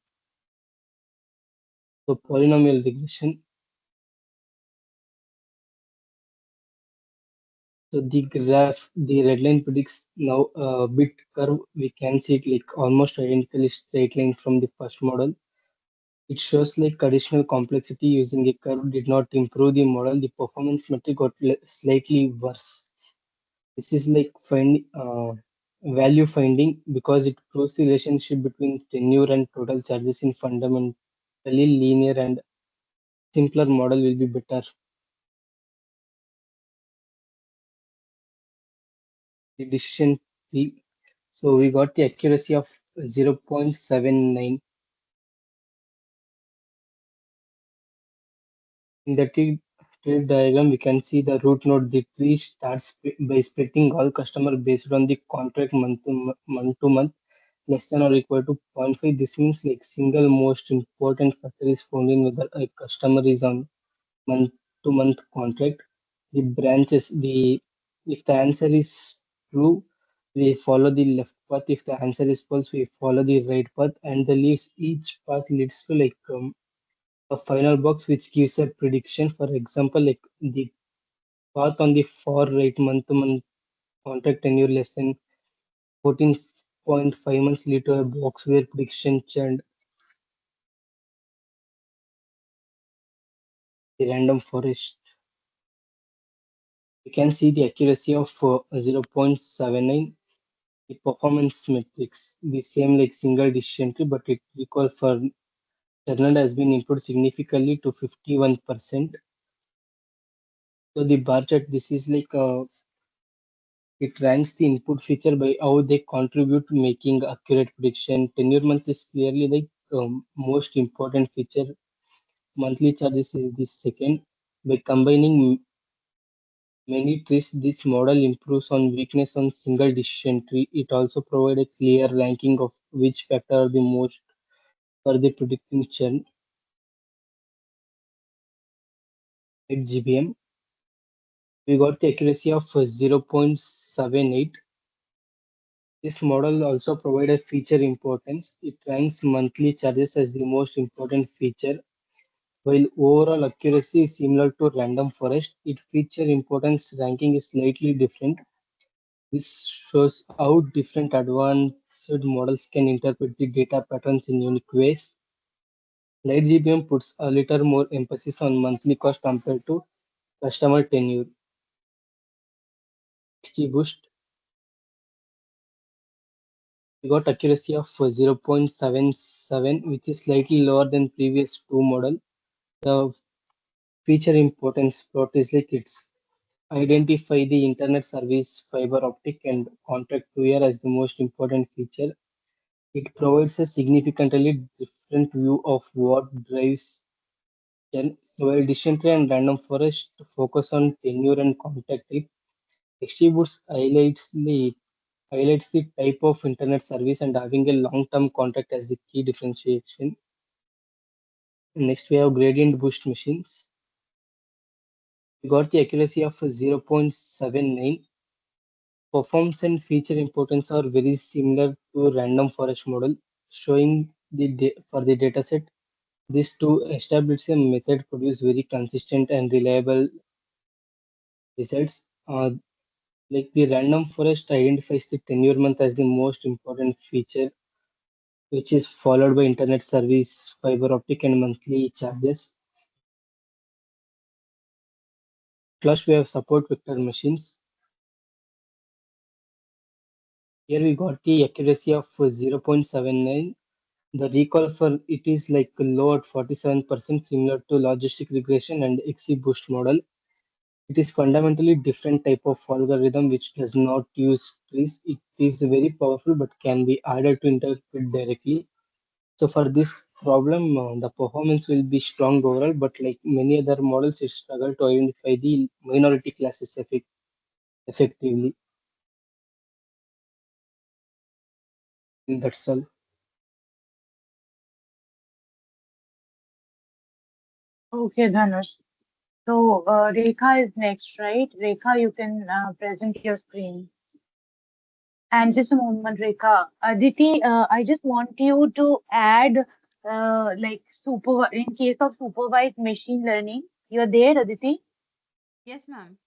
So polynomial regression. So the graph, the red line predicts now a bit curve. We can see it like almost identically straight line from the first model. It shows like additional complexity using a curve did not improve the model. The performance metric got slightly worse. This is like value finding because it proves the relationship between tenure and total charges in fundamentally linear and simpler model will be better. The decision tree. So we got the accuracy of 0.79. In the tree diagram, we can see the root node. The tree starts by splitting all customer based on the contract month to month less than or equal to zero point 0.5. This means like single most important factor is found in whether a customer is on month to month contract. The branches, the if the answer is true, we follow the left path. If the answer is false, we follow the right path. And the leaves, each path leads to like a final box which gives a prediction. For example, like the path on the far right month to month contract tenure less than 14.5 months lead to a box where prediction churned. The random forest. We can see the accuracy of 0.79. The performance metrics, the same like single decision tree, but it recall for Chernard has been improved significantly to 51%. So the bar chart, this is like it ranks the input feature by how they contribute to making accurate prediction. Tenure month is clearly like most important feature. Monthly charges is the second. By combining many trees, this model improves on weakness on single decision tree. It also provides a clear ranking of which factor are the most for the predicting churn at GBM. We got the accuracy of 0.78. This model also provides a feature importance. It ranks monthly charges as the most important feature. While overall accuracy is similar to random forest, its feature importance ranking is slightly different. This shows how different advanced models can interpret the data patterns in unique ways. Light GBM puts a little more emphasis on monthly cost compared to customer tenure. XGBoost, we got accuracy of 0.77, which is slightly lower than previous two model. The feature importance plot is like it's identify the internet service, fiber optic, and contract to year as the most important feature. It provides a significantly different view of what drives churn, while dysentery and random forest focus on tenure and contact type. XGBoost highlights the type of internet service and having a long-term contract as the key differentiation. Next, we have gradient boost machines. We got the accuracy of 0.79. Performance and feature importance are very similar to random forest model, showing for the dataset. These two established method produce very consistent and reliable results. Like the random forest identifies the tenure month as the most important feature, which is followed by internet service, fiber optic, and monthly charges. Plus, we have support vector machines. Here we got the accuracy of 0.79. The recall for it is like low at 47%, similar to logistic regression and XGBoost model. It is fundamentally different type of algorithm which does not use trees. It is very powerful but can be added to interpret directly. So for this problem, the performance will be strong overall, but like many other models, it struggle to identify the minority classes effectively. That's all. Okay, Dhanush. So Rekha is next, right? Rekha, you can present your screen. And just a moment, Rekha. Aditi, I just want you to add like in case of supervised machine learning. You're there, Aditi? Yes, ma'am.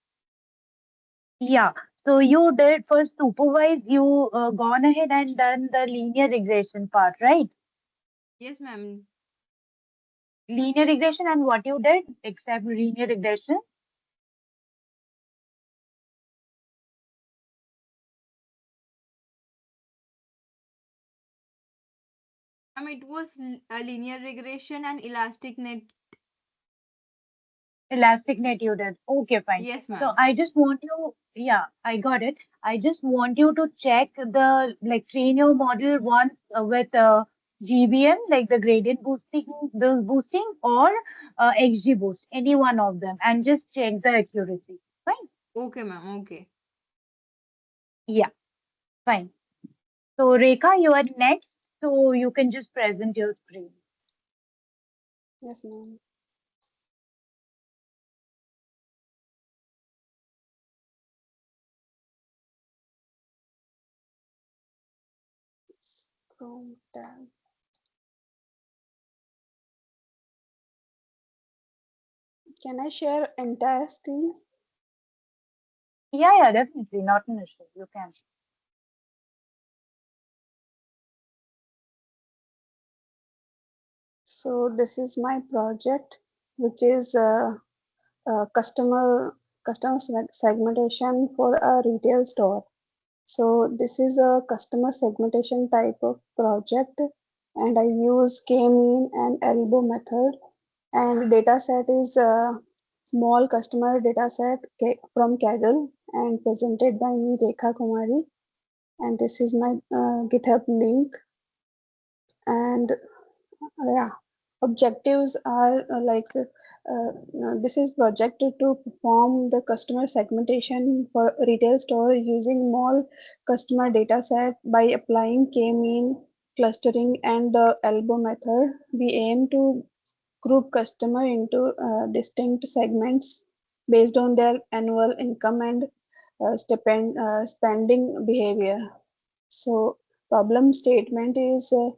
Yeah. So you did for supervised, you gone ahead and done the linear regression part, right? Yes, ma'am. Linear regression and what you did except linear regression? It was a linear regression and elastic net. Elastic net you did. Okay, fine. Yes, So ma'am. I just want you, yeah, I got it. I just want you to check the like train your model once with GBM, like the gradient boosting or XG boost, any one of them, and just check the accuracy. Fine. Okay, ma'am. Okay. Yeah, fine. So Rekha, you are next. So you can just present your screen. Yes, ma'am. It's Chrome tab. Can I share entire screen? Yeah, definitely. Not an issue. You can. So this is my project, which is customer segmentation for a retail store. So this is a customer segmentation type of project, and I use K-mean and elbow method. And data set is a small customer data set from Kaggle and presented by me, Rekha Kumari. And this is my GitHub link. And yeah, objectives are this is projected to perform the customer segmentation for retail store using small customer data set by applying k-mean clustering and the elbow method. We aim to group customer into distinct segments based on their annual income and spending behavior. So problem statement is uh,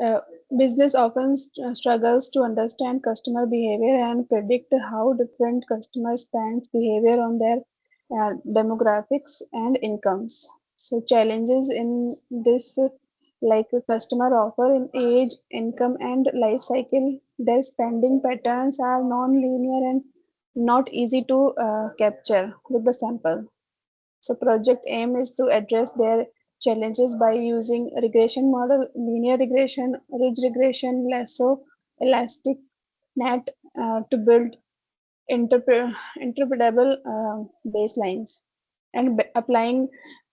uh, business often struggles to understand customer behavior and predict how different customer spends behavior on their demographics and incomes. So challenges in this like a customer offer in age, income and life cycle, their spending patterns are non-linear and not easy to capture with the sample. So project aim is to address their challenges by using regression model, linear regression, ridge regression, lasso, elastic net to build interpretable baselines and applying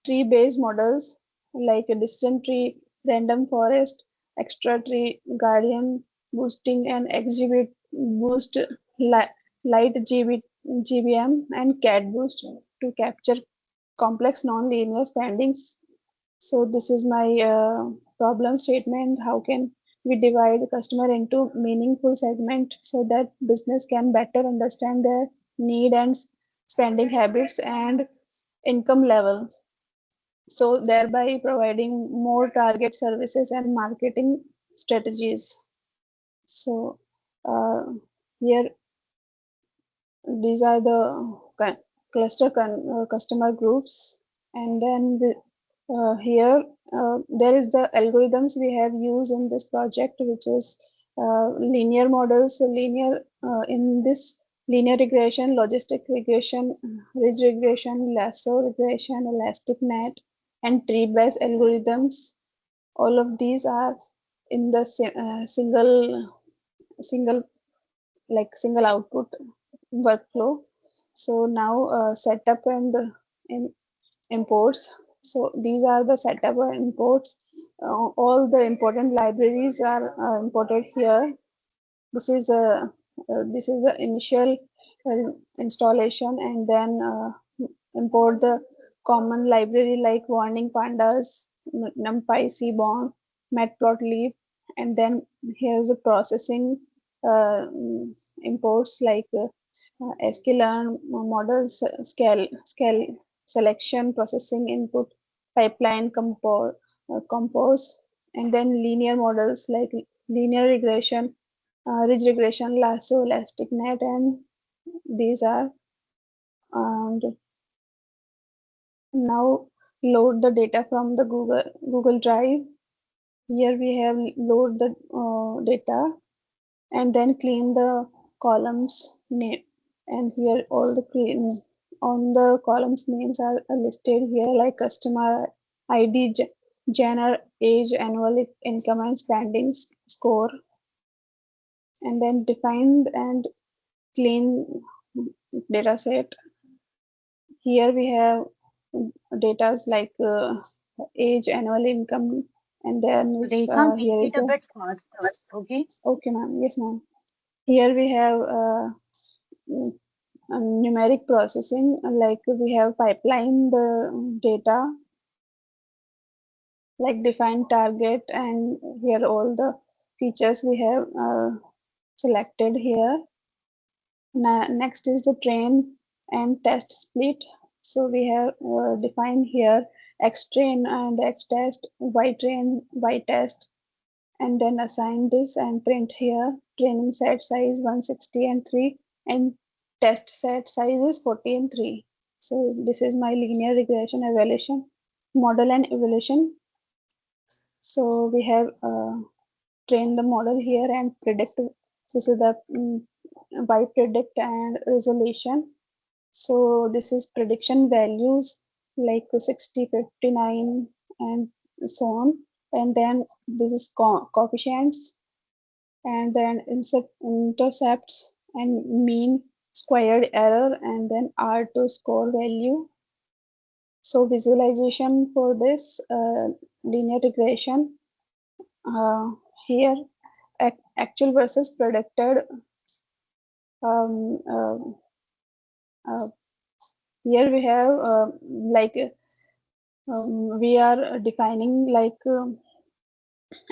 tree-based models like a distant tree, random forest, extra tree, guardian boosting and exhibit boost light GBM and cat boost to capture complex non-linear spendings. So this is my problem statement. How can we divide the customer into meaningful segment so that business can better understand their need and spending habits and income level. So thereby providing more target services and marketing strategies. So uh, here these are the customer groups, and then here there is the algorithms we have used in this project, which is linear models. So linear in this linear regression, logistic regression, ridge regression, lasso regression, elastic net, and tree-based algorithms. All of these are in the single single output workflow. So now setup and imports. So these are the setup and imports. All the important libraries are imported here. This is the initial installation, and then import the common library like warning pandas, numpy, cbon, matplotlib, and then here's the processing imports like sklearn, models, scale selection, processing input, pipeline, compose, and then linear models like linear regression, ridge regression, lasso, elastic net, and these are. And now load the data from the Google Drive. Here we have load the data and then clean the columns name. And here all the clean on the columns names are listed here like customer ID, genre, age, annual income, and spending score. And then defined and clean data set. Here we have data like age, annual income, and then is Rekha, make here it is a the bit faster. Okay. okay, ma'am. Yes, ma'am. Here we have mm, numeric processing, like we have pipeline the data, like define target, and here all the features we have selected here. Next is the train and test split. So we have defined here X train and X test, Y train, Y test, and then assign this and print here training set size 160 and 3 and test set size is 40 and 3. So this is my linear regression evaluation model and evaluation. So we have train the model here and predict. This is the by predict and resolution. So this is prediction values like 60, 59, and so on. And then this is coefficients, and then intercepts and mean squared error, and then R2 score value. So visualization for this linear regression here actual versus predicted. Um, uh, uh, Here we have like we are defining like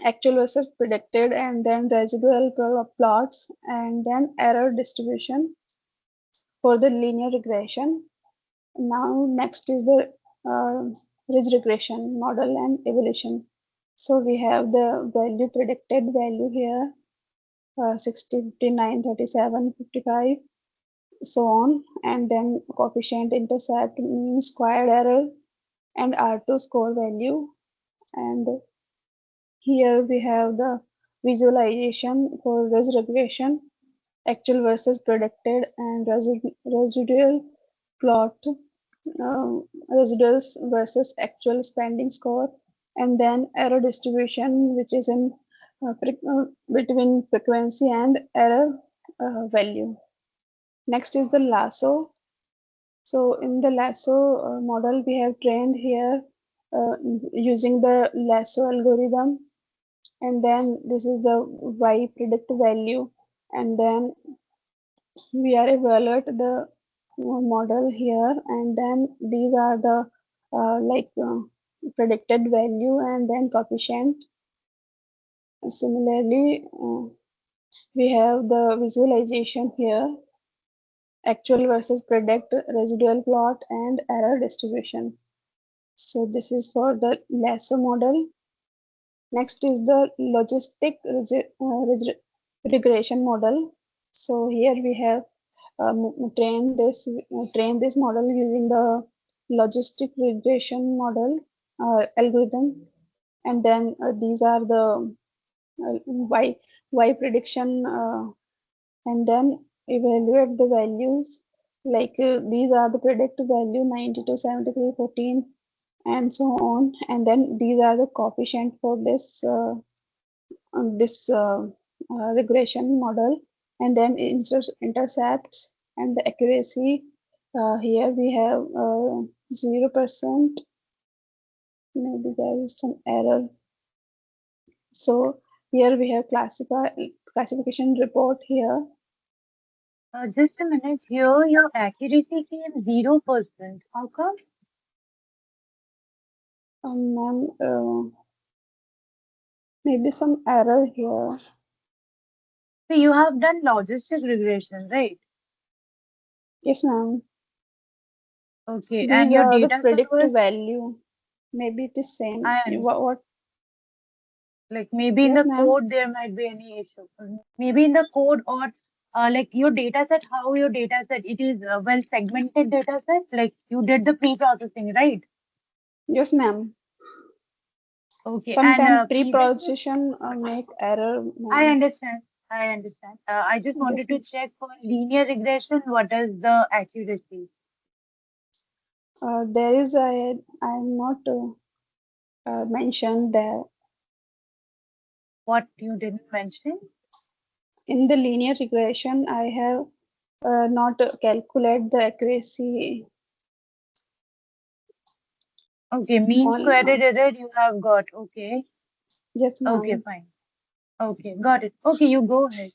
actual versus predicted, and then residual plots, and then error distribution for the linear regression. Now next is the ridge regression model and evolution. So we have the value predicted value here 60, 59, 37, 55, so on, and then coefficient, intercept, mean, squared error, and R2 score value. And here we have the visualization for res regression, actual versus predicted, and residual plot, residuals versus actual spending score, and then error distribution, which is in between frequency and error value. Next is the lasso. So in the lasso model, we have trained here using the lasso algorithm, and then this is the y predict value, and then we are evaluate the model here, and then these are the predicted value and then coefficient. Similarly, we have the visualization here, actual versus predict, residual plot, and error distribution. So this is for the lasso model. Next is the regression model. So here we have train this model using the logistic regression model algorithm, and then these are the y prediction, and then evaluate the values, like these are the predicted value 92, 73, 14, and so on, and then these are the coefficient for this regression model, and then intercepts and the accuracy. Here we have 0%. Maybe there is some error. So here we have classification report here. Just a minute. Here, your accuracy came 0%. How come? Ma'am, maybe some error here. So you have done logistic regression, right? Yes, ma'am. Okay. And These your are the data set was, predicted value. Maybe it is same. I understand. What? Like maybe in Yes, the ma'am. code there might be any issue. Maybe in the code, or like your data set, how your data set, it is well segmented data set. Like you did the pre-processing, right? Yes, ma'am. Okay. And Sometimes previously, pre-processing make error, I ma'am. understand. I understand. I just Yes, wanted to ma'am. check for linear regression, what is the accuracy? There is a, I'm not mentioned there. What you didn't mention? In the linear regression, I have not calculate the accuracy Okay, mean on. squared error you have got. Okay. Yes, Okay, ma'am. fine. Okay, got it. Okay, you go ahead.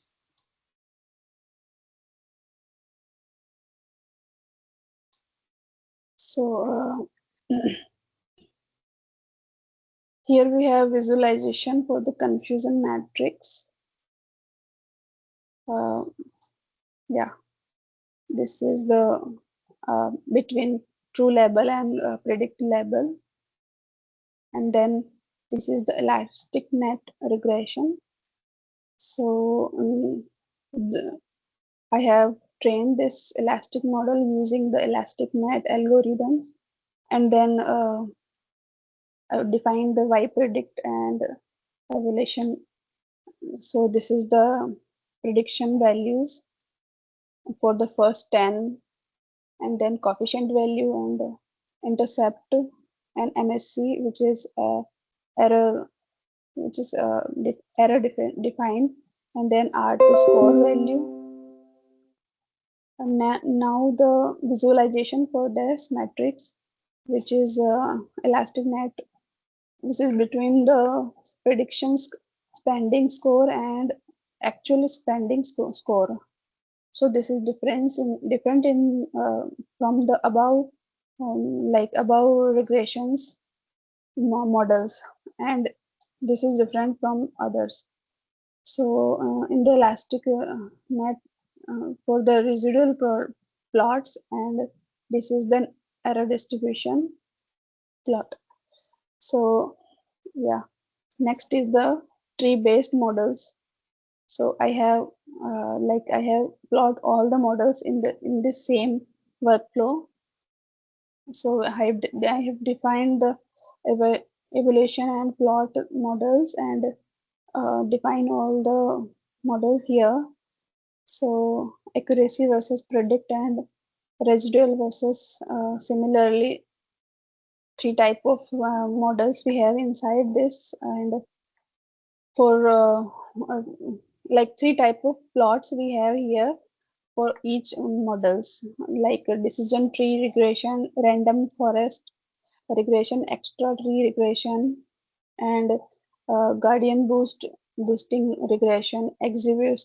So here we have visualization for the confusion matrix. Yeah, this is the between true label and predict label, and then this is the elastic net regression. So I have trained this elastic model using the elastic net algorithm, and then define the y predict and evaluation. So this is the prediction values for the first 10, and then coefficient value and intercept and MSC, which is error, which is defined, and then R to score value. And now the visualization for this matrix, which is elastic net, which is between the predictions spending score and actual spending score. So this is different in from the above, like above regressions models, and this is different from others. So in the elastic net for the residual plots, and this is the error distribution plot. So yeah, next is the tree based models. So I have I have plot all the models in the same workflow. So I have defined the evaluation and plot models, and define all the model here. So accuracy versus predict and residual versus similarly three type of models we have inside this, and for like three type of plots we have here for each models, like decision tree regression, random forest regression, extra tree regression, and boosting regression, exhibit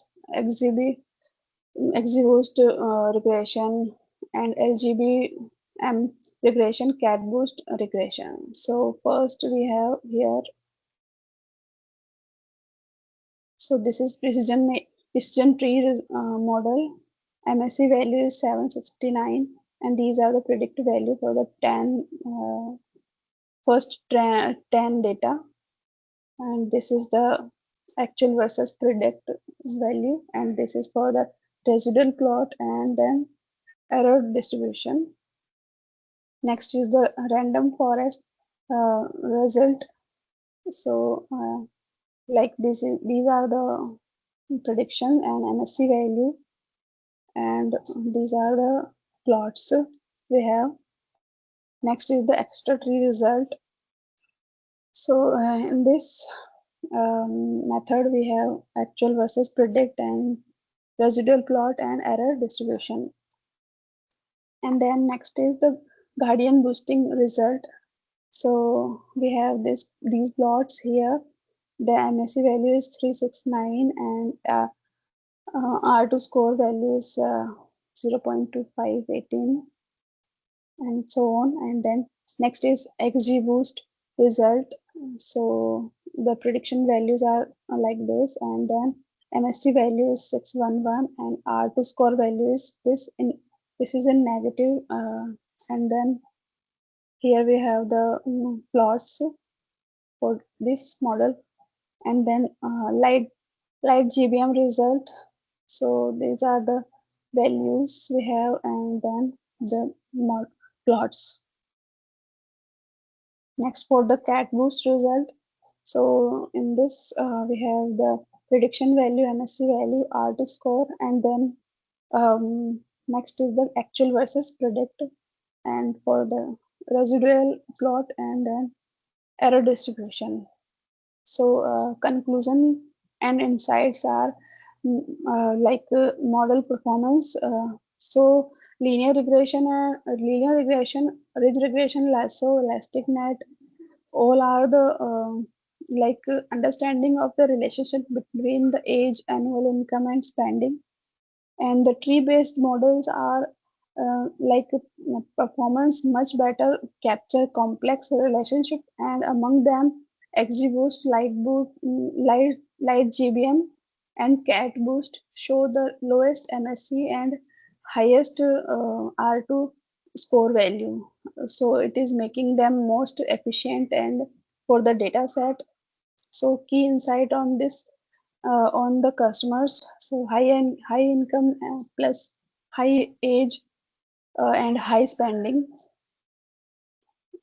regression, and LGBM regression, cat boost regression. So first we have here So this is precision tree model. MSC value is 769, and these are the predicted value for the 10 first 10 data, and this is the actual versus predict value, and this is for the residual plot and then error distribution. Next is the random forest result. So like these are the prediction and MSC value, and these are the plots we have. Next is the extra tree result. So in this method we have actual versus predict and residual plot and error distribution. And then next is the Guardian boosting result. So we have these plots here. The MSC value is 369 and R2 score value is 0.2518 and so on. And then next is XGBoost result. So the prediction values are like this, and then MSC value is 611 and R2 score value is this is in negative, and then here we have the plots for this model, and then light GBM result. So these are the values we have, and then the plots. Next for the cat boost result. So in this we have the prediction value, MSC value, R2 score, and then next is the actual versus predict, and for the residual plot and then error distribution. So conclusion and insights are like model performance. So linear regression, ridge regression, lasso, elastic net, all are the like understanding of the relationship between the age, annual income, and spending. And the tree-based models are like performance much better, capture complex relationship, and among them XGBoost, Light GBM, and Cat Boost show the lowest MSC and highest R2 score value. So it is making them most efficient and for the data set. So key insight on this on the customers. So high income plus high age and high spending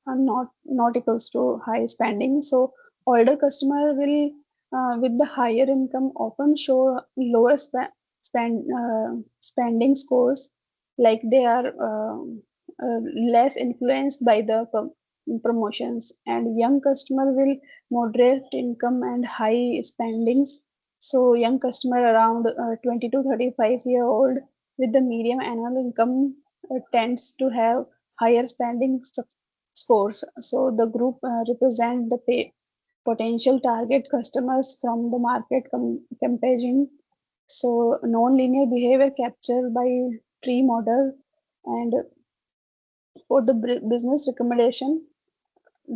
are not equals to high spending. So older customer will with the higher income often show lower spending scores, like they are less influenced by the promotions, and young customer will moderate income and high spendings. So young customer around 20 to 35-year old with the medium annual income tends to have higher spending scores. So the group represent the potential target customers from the market comparison. So non-linear behavior captured by tree model, and for the business recommendation,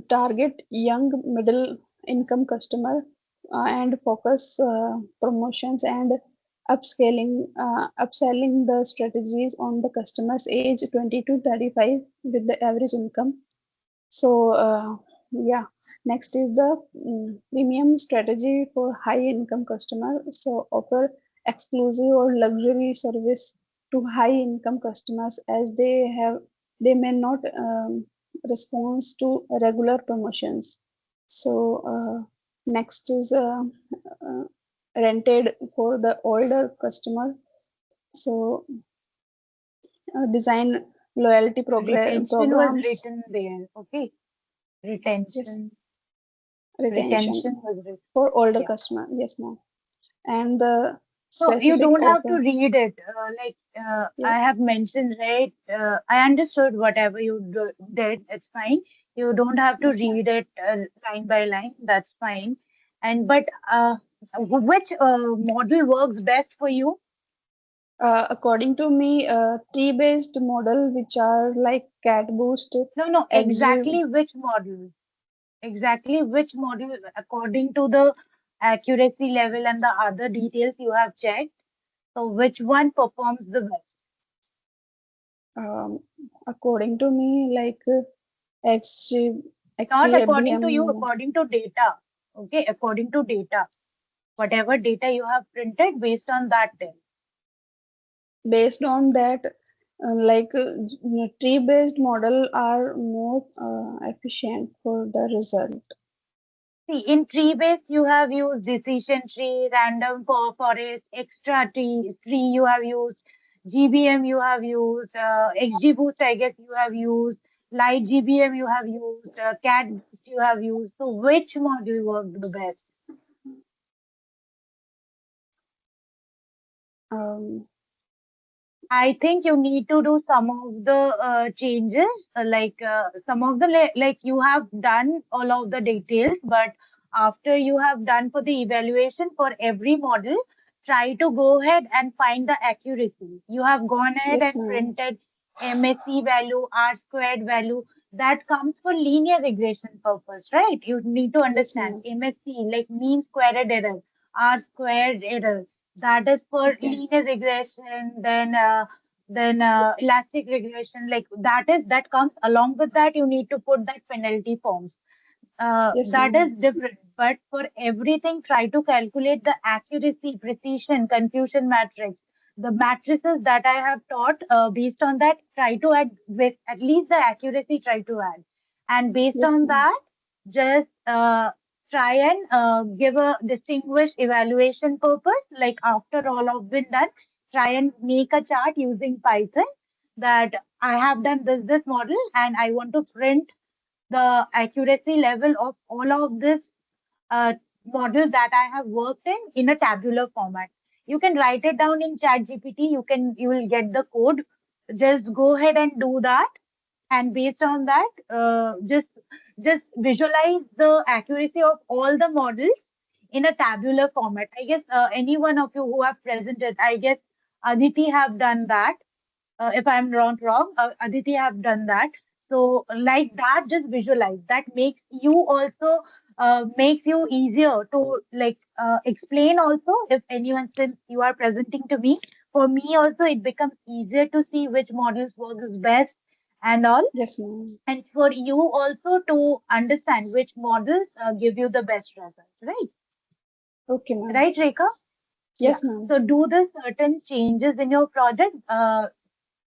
target young middle income customer and focus promotions and upselling the strategies on the customers age 20 to 35 with the average income. So yeah, next is the premium strategy for high income customer. So offer exclusive or luxury service to high income customers, as they may not respond to regular promotions. So next is uh, rented for the older customer. So design loyalty Retention was programs. written there. Okay. Yes, Retention. retention Retention was written. for older Yeah. customer. Yes, ma'am. And the So you specific don't have to offer. read it. Yeah, I have mentioned, right? I understood whatever you did. It's fine. You don't have to yes, ma'am. read it line by line. That's fine. And but which model works best for you? According to me, tree-based model, which are like cat boost, No, no, exi. exactly which model? Exactly which model according to the accuracy level and the other details you have checked. So which one performs the best? According to me, like XG, Not according to you, XGABM, according to data. Okay, according to data. Whatever data you have printed, based on that then. based on that, tree-based model are more efficient for the result. See, in tree-based, you have used decision tree, random forest, extra tree you have used, GBM you have used, XGBoost, I guess you have used, light GBM you have used, cat boost you have used. So which module worked the best? Um, I think you need to do some of the changes, some of the like you have done all of the details, but after you have done for the evaluation for every model, try to go ahead and find the accuracy. You have gone ahead yes, and ma'am. printed MSC value, R squared value. That comes for linear regression purpose, right? You need to Yes, understand ma'am. MSC like mean squared error, R squared error, that is for Okay. linear regression. Then elastic regression, like that comes along with that. You need to put that penalty forms, Yes, that ma'am. is different. But for everything, try to calculate the accuracy, precision, confusion matrix, the matrices that I have taught. Based on that, try to add with at least the accuracy, try to add. And based Yes, on ma'am. that, just try and give a distinguished evaluation purpose. Like after all of been done, try and make a chart using Python that I have done this model and I want to print the accuracy level of all of this uh, model that I have worked in a tabular format. You can write it down in Chat GPT. You will get the code. Just go ahead and do that, and based on that, just visualize the accuracy of all the models in a tabular format. I guess any one of you who have presented, I guess Aditi have done that. If I'm not wrong, Aditi have done that. So like that, just visualize. That makes you easier to explain also. If anyone, since you are presenting to me, for me also it becomes easier to see which models work is best and all, Yes, ma'am. and for you also to understand which models give you the best result. Okay, ma'am. Right, Rekha? Yeah. Yes, ma'am. So do the certain changes in your project.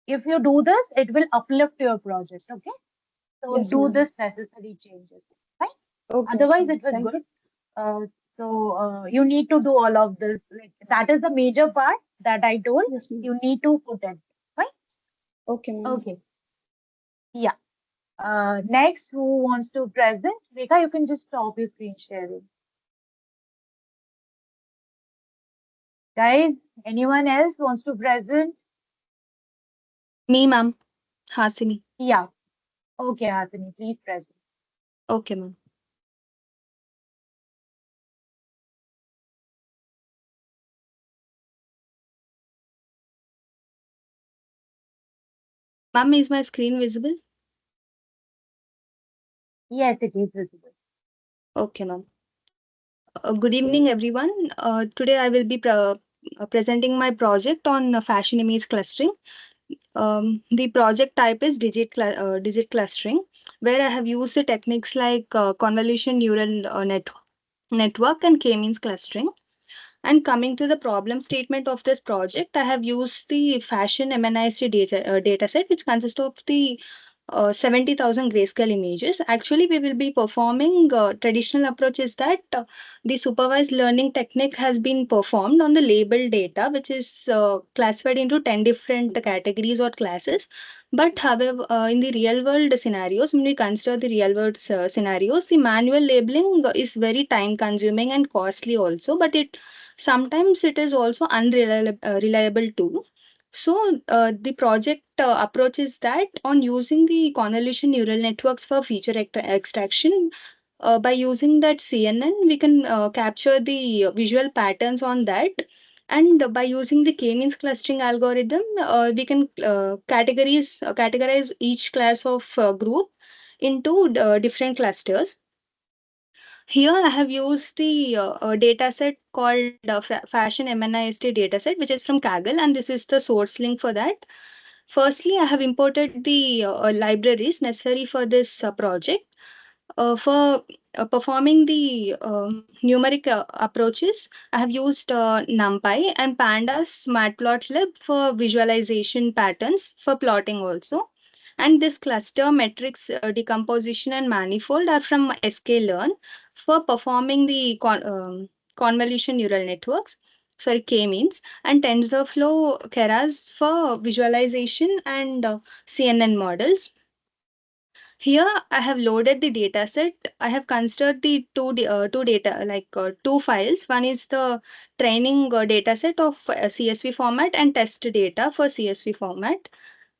If you do this, it will uplift your project. Okay. So Yes, do ma'am. this necessary changes. Right? Okay, Otherwise, okay. it was Thank. good. You need to do all of this. Like that is the major part that I told. Yes, ma'am. You need to put it. Right? Okay, ma'am. Okay. Yeah. Next, who wants to present? Rekha, you can just stop your screen sharing. Guys, anyone else wants to present? Me, ma'am. Hasini. Yeah. Okay, Hasini, please present. Okay, ma'am. Ma'am, is my screen visible? Yes, it is visible. Okay, ma'am. Good evening, everyone. Today I will be presenting my project on fashion image clustering. The project type is digit clustering, where I have used the techniques like convolution neural network and k-means clustering. And coming to the problem statement of this project, I have used the fashion MNIST data set, which consists of the 70,000 grayscale images. Actually, we will be performing traditional approach is that the supervised learning technique has been performed on the labeled data, which is classified into 10 different categories or classes. But however, in the real world scenarios, when we consider the real world scenarios, the manual labeling is very time consuming and costly also, but it sometimes it is also unreliable reliable too. So the project approach is that on using the convolution neural networks for feature extraction, by using that CNN, we can capture the visual patterns on that. And by using the k-means clustering algorithm, we can categorize each class of group into different clusters. Here I have used the data set called Fashion MNIST dataset, which is from Kaggle, and this is the source link for that. Firstly, I have imported the libraries necessary for this project. For performing the numeric approaches, I have used NumPy and Pandas Matplotlib for visualization patterns for plotting also. And this cluster matrix decomposition and manifold are from sklearn for performing the convolution neural networks, sorry, K-means, and TensorFlow Keras for visualization and CNN models. Here I have loaded the data set. I have considered the two data two files. One is the training data set of CSV format and test data for CSV format.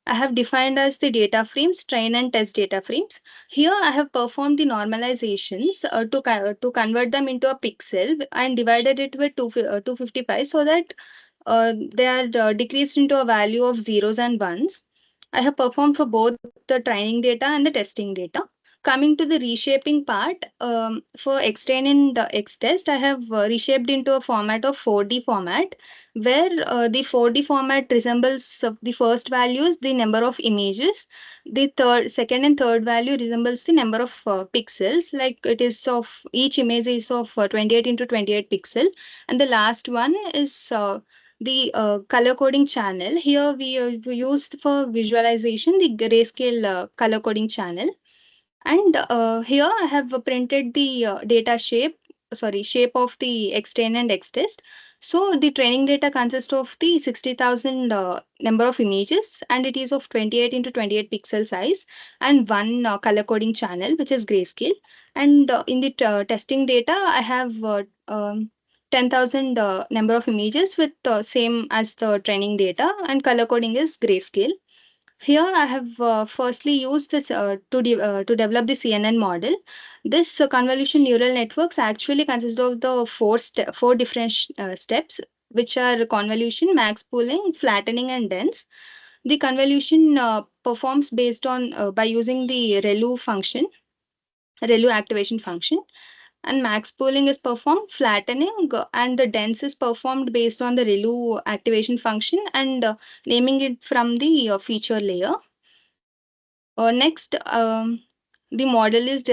I have defined as the data frames, train and test data frames. Here I have performed the normalizations to convert them into a pixel and divided it with 255 so that they are decreased into a value of zeros and ones. I have performed for both the training data and the testing data. Coming to the reshaping part, for Xtrain and Xtest, I have reshaped into a format of 4D format, where the 4D format resembles the first values, the number of images. The second and third value resembles the number of pixels, like it is of each image is of 28 into 28 pixel, and the last one is the color coding channel. Here we used for visualization the grayscale color coding channel. And here I have printed the shape of the Xtrain and Xtest. So the training data consists of the 60,000 number of images, and it is of 28 into 28 pixel size, and one color coding channel, which is grayscale. And in the testing data, I have 10,000 number of images with same as the training data, and color coding is grayscale. Here I have firstly used this to develop the CNN model. This convolution neural networks actually consist of the four different steps, which are convolution, max pooling, flattening, and dense. The convolution performs based on by using the ReLU activation function, and max pooling is performed flattening, and the dense is performed based on the ReLU activation function and naming it from the feature layer. Next, the model is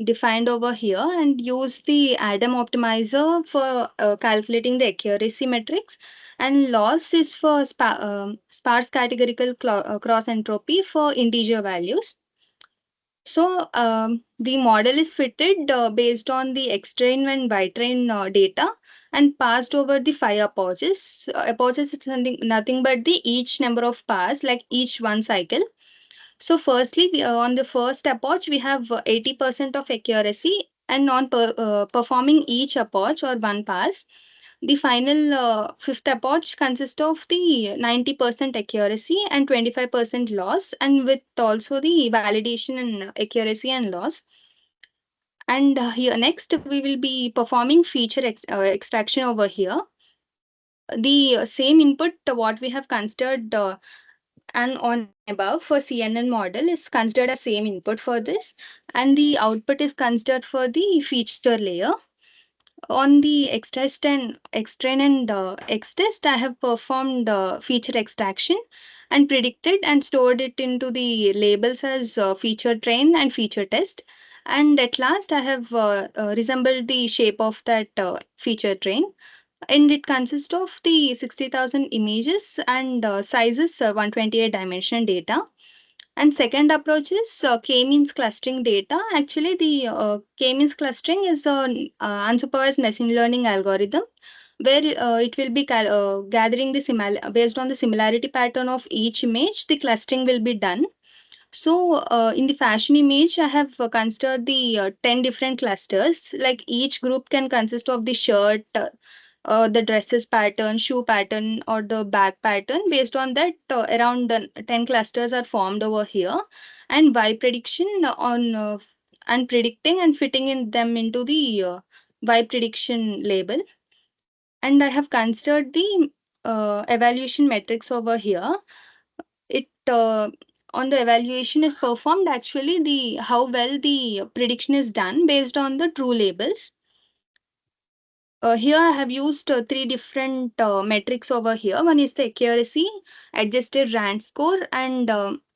defined over here, and use the Adam optimizer for calculating the accuracy metrics, and loss is for sparse categorical cross entropy for integer values. So the model is fitted based on the Xtrain and Ytrain data and passed over the five approaches. Approaches is nothing but the each number of pass, like each one cycle. So firstly, on the first approach, we have 80% of accuracy, and on performing each approach or one pass, the final fifth approach consists of the 90% accuracy and 25% loss, and with also the validation and accuracy and loss. And here next, we will be performing feature extraction over here. The same input what we have considered and on above for CNN model is considered as same input for this, and the output is considered for the feature layer. On the Xtrain and Xtest, I have performed feature extraction and predicted and stored it into the labels as feature train and feature test. And at last, I have resembled the shape of that feature train, and it consists of the 60,000 images and sizes 128 dimension data. And second approach is k-means clustering data. Actually, the k-means clustering is an unsupervised machine learning algorithm where it will be gathering the based on the similarity pattern of each image, the clustering will be done. So, in the fashion image, I have considered the 10 different clusters. Like each group can consist of the shirt, the dresses pattern, shoe pattern, or the bag pattern. Based on that, around 10 clusters are formed over here. And by prediction on and predicting and fitting in them into the by prediction label. And I have considered the evaluation metrics over here. It on the evaluation is performed, actually the how well the prediction is done based on the true labels. Here I have used three different metrics over here. One is the accuracy, adjusted rand score, and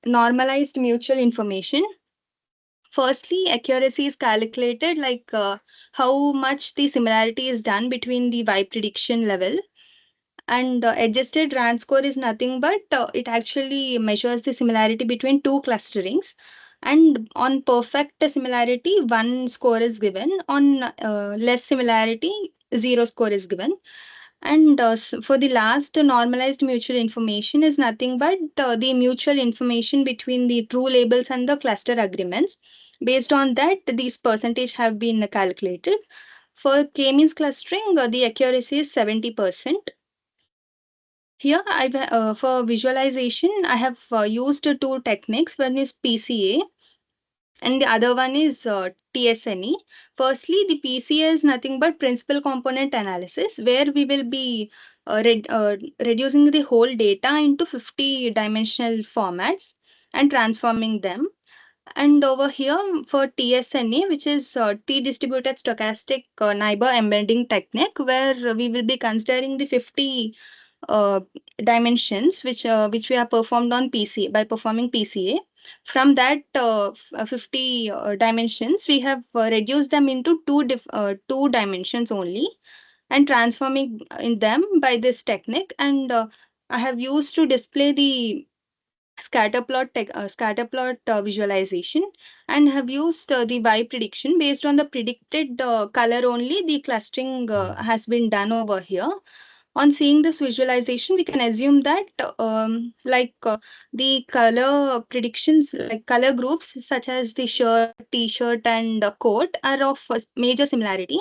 normalized mutual information. Firstly, accuracy is calculated like how much the similarity is done between the Y prediction level, and adjusted rand score is nothing but it actually measures the similarity between two clusterings, and on perfect similarity 1 score is given, on less similarity 0 score is given. And for the last, normalized mutual information is nothing but the mutual information between the true labels and the cluster agreements. Based on that, these percentage have been calculated. For k-means clustering, the accuracy is 70%. Here, for visualization, I have used two techniques. One is PCA and the other one is TSNE. Firstly, the PCA is nothing but principal component analysis, where we will be reducing the whole data into 50 dimensional formats and transforming them. And over here for TSNE, which is T-distributed stochastic neighbor embedding technique, where we will be considering the 50 uh, dimensions which we have performed on PC by performing PCA. From that 50 dimensions, we have reduced them into two dimensions only and transforming in them by this technique. And I have used to display the scatter plot visualization, and have used the Y prediction. Based on the predicted color only, the clustering has been done over here. On seeing this visualization, we can assume that the color predictions, like color groups such as the shirt, t-shirt, and coat, are of major similarity.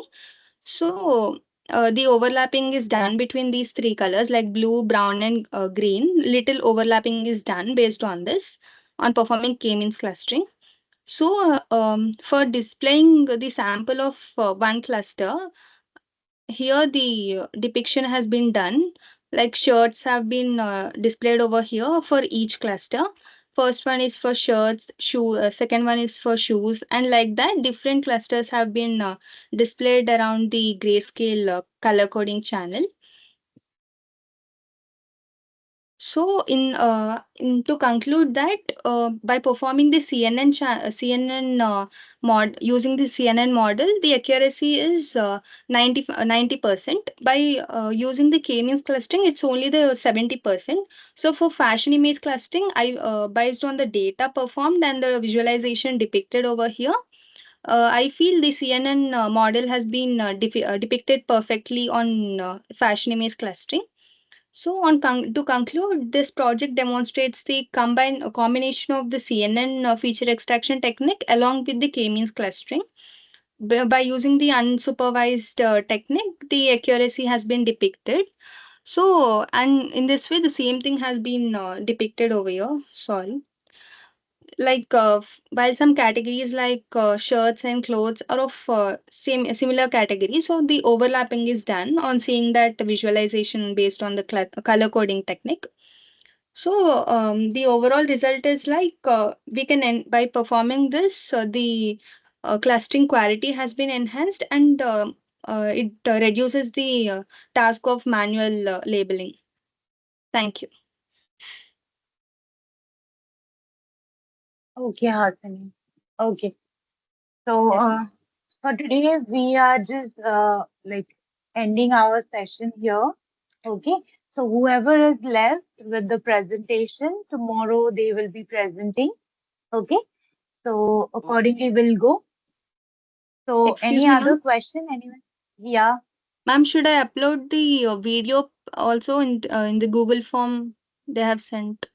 So the overlapping is done between these three colors like blue, brown, and green. Little overlapping is done based on this on performing k-means clustering. So for displaying the sample of one cluster, here the depiction has been done, like shirts have been displayed over here for each cluster. First one is for shirts, second one is for shoes, and like that different clusters have been displayed around the grayscale color coding channel. So, to conclude that by performing the CNN using the CNN model, the accuracy is 90%. By using the k-means clustering, it's only the 70%. So, for fashion image clustering, I based on the data performed and the visualization depicted over here, I feel the CNN model has been depicted perfectly on fashion image clustering. So, to conclude, this project demonstrates the combination of the CNN feature extraction technique along with the k-means clustering. By using the unsupervised technique, the accuracy has been depicted. So, and in this way, the same thing has been depicted over here. Sorry. Like, while some categories like shirts and clothes are of similar category, so the overlapping is done on seeing that visualization based on the color coding technique. So the overall result is like we can by performing this, the clustering quality has been enhanced, and it reduces the task of manual labeling. Thank you. Okay, Hasini. Okay. So Yes, ma'am. for today, we are just like ending our session here. Okay. So whoever is left with the presentation, tomorrow they will be presenting. Okay. So accordingly, we'll go. So Excuse any me, other ma'am. question? Anyone? Yeah. Ma'am, should I upload the video also in the Google form they have sent?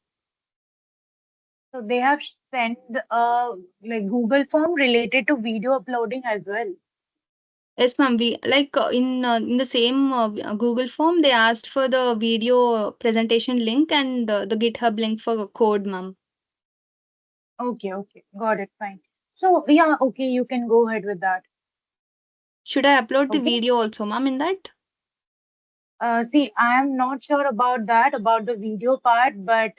So they have sent like Google form related to video uploading as well. Yes, ma'am. We like in the same Google form they asked for the video presentation link and the GitHub link for code, ma'am. Okay, okay. Got it. Fine. So yeah, okay, you can go ahead with that. Should I upload the Okay. video also, ma'am, in that? See, I am not sure about that, about the video part, but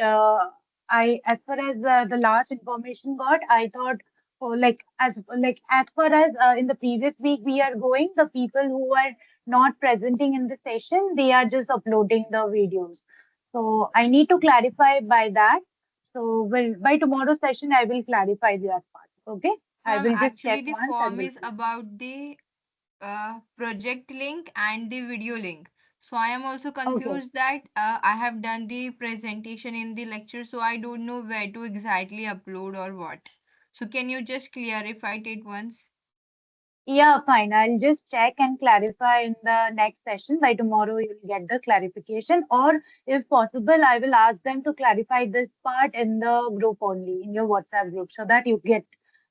as far as the last information got, I thought, oh, as far as in the previous week we are going, the people who are not presenting in the session, they are just uploading the videos. So I need to clarify by that. So by tomorrow's session, I will clarify that part. Okay, I Ma'am, will just actually check the once and form will is about the project link and the video link. So I am also okay. confused that I have done the presentation in the lecture, so I don't know where to exactly upload or what. So can you just clarify it once? Yeah, fine. I'll just check and clarify in the next session. By tomorrow, you'll get the clarification. Or if possible, I will ask them to clarify this part in the group only, in your WhatsApp group, so that you get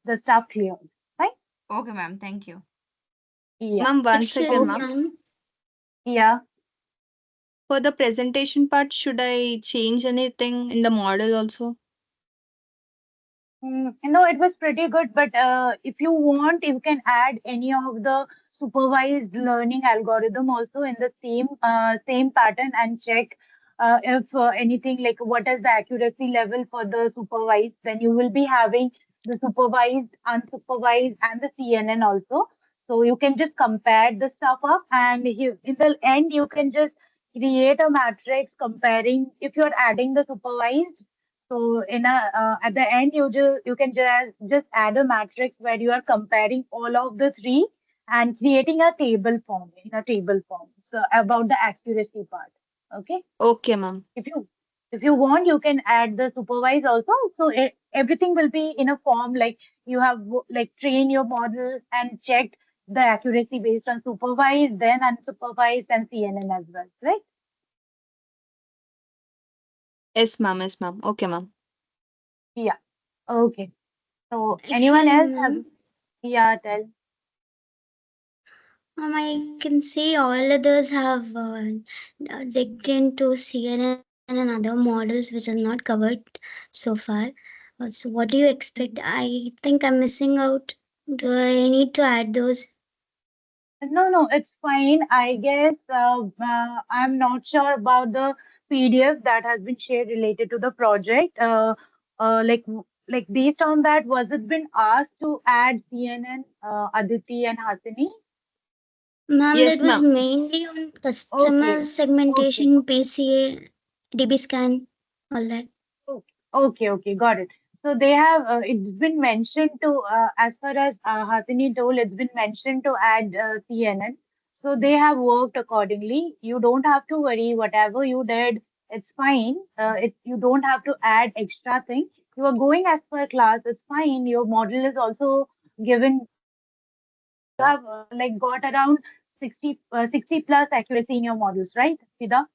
the stuff cleared. Fine? Okay, ma'am. Thank you. Yeah. Ma'am, one Excuse second, me, ma'am. Okay. ma'am. Yeah. For the presentation part, should I change anything in the model also? No, it was pretty good, but if you want, you can add any of the supervised learning algorithm also in the same pattern and check if anything like what is the accuracy level for the supervised. Then you will be having the supervised, unsupervised, and the CNN also. So you can just compare the stuff up, and in the end, you can just create a matrix comparing if you're adding the supervised. So in a at the end, you can just add a matrix where you are comparing all of the three and creating a table form in a table form. So about the accuracy part. Okay. Okay, ma'am. If you want, you can add the supervise also. So everything will be in a form like you have like train your model and checked the accuracy based on supervised, then unsupervised and CNN as well, right? Yes, ma'am. Yes, ma'am. Okay, ma'am. Yeah. Okay. So anyone Excuse me, else have? ma'am. Yeah, tell. I can say all others have digged into CNN and other models which are not covered so far. So, what do you expect? I think I'm missing out. Do I need to add those? No, no, it's fine. I guess I'm not sure about the PDF that has been shared related to the project. Like based on that, was it been asked to add CNN, Aditi and Hasini? Ma'am, that Yes, was ma'am. mainly on customer Okay, okay. segmentation, PCA, DB scan, all that. Okay, okay, got it. So they have, it's been mentioned to, as far as Hasini told, it's been mentioned to add CNN. So they have worked accordingly. You don't have to worry, whatever you did, it's fine. You don't have to add extra thing. You are going as per class, it's fine. Your model is also given, you have like got around 60 plus accuracy in your models, right, Sida?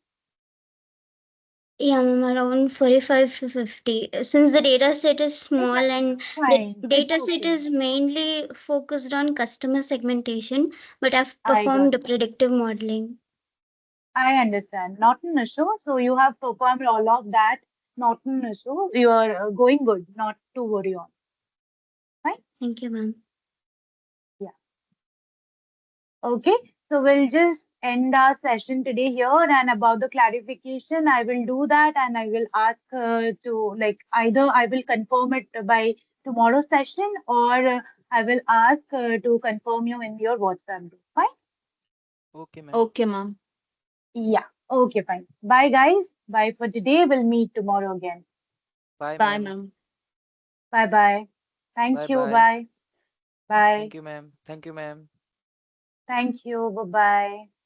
Yeah, ma'am, around 45 to 50. Since the data set is small Yeah, and the fine. It's data set okay. is mainly focused on customer segmentation, but I've I got performed it. predictive modeling. I understand. Not an issue. So you have performed all of that. Not an issue. You are going good. Not to worry on. Right? Thank you, ma'am. Yeah. Okay. So we'll just end our session today here. And about the clarification, I will do that and I will ask to like either I will confirm it by tomorrow's session or I will ask to confirm you in your WhatsApp group. Fine? Okay, ma'am. Okay, ma'am. Yeah. Okay, fine. Bye, guys. Bye for today. We'll meet tomorrow again. Bye, Bye, ma'am. ma'am. Bye bye. Bye Thank you. bye. Bye. Bye. Thank you, ma'am. Thank you, ma'am. Thank you. Bye bye.